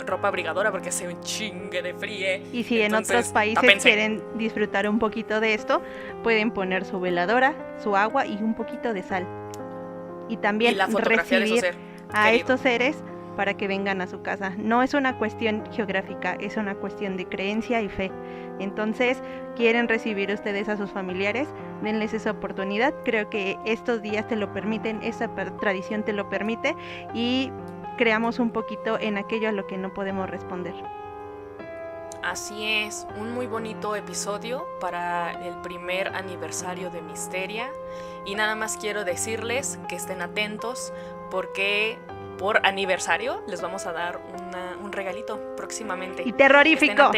ropa abrigadora porque hace un chingue de frío. Y si en otros países quieren disfrutar un poquito de esto, pueden poner su veladora, su agua y un poquito de sal. Y también recibir a estos seres para que vengan a su casa. No es una cuestión geográfica, es una cuestión de creencia y fe. Entonces, quieren recibir ustedes a sus familiares, denles esa oportunidad. Creo que estos días te lo permiten, esta tradición te lo permite, y creamos un poquito en aquello a lo que no podemos responder. Así es, un muy bonito episodio para el primer aniversario de Misteria. Y nada más quiero decirles que estén atentos porque por aniversario les vamos a dar un regalito próximamente. Y terrorífico,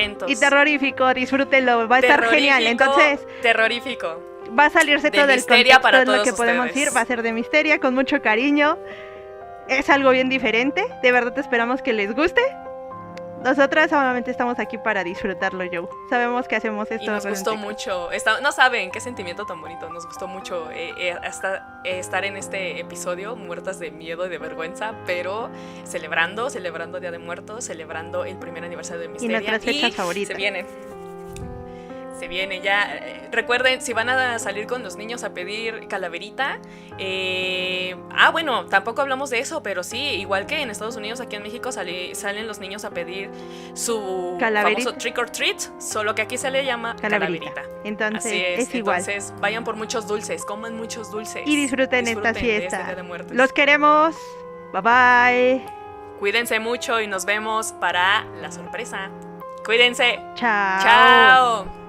disfrútenlo, va a estar genial. Entonces, terrorífico. Va a salirse todo el contexto, es lo que podemos decir, va a ser de Misteria, con mucho cariño. Es algo bien diferente, de verdad esperamos que les guste. Nosotras solamente estamos aquí para disfrutarlo, Joe. Sabemos que hacemos esto. Y nos gustó mucho. No saben qué sentimiento tan bonito. Nos gustó mucho estar en este episodio, muertas de miedo y de vergüenza, pero celebrando Día de Muertos, celebrando el primer aniversario de Misteria. Y nuestras fechas favoritas. Se viene ya. Recuerden, si van a salir con los niños a pedir calaverita, bueno, tampoco hablamos de eso, pero sí, igual que en Estados Unidos, aquí en México salen los niños a pedir su famoso trick or treat, solo que aquí se le llama calaverita. Entonces, es igual. Entonces, vayan por muchos dulces, coman muchos dulces. Y disfruten esta fiesta. Este Día de Muertos. Los queremos. Bye bye. Cuídense mucho y nos vemos para la sorpresa. Cuídense. Chao. Chao.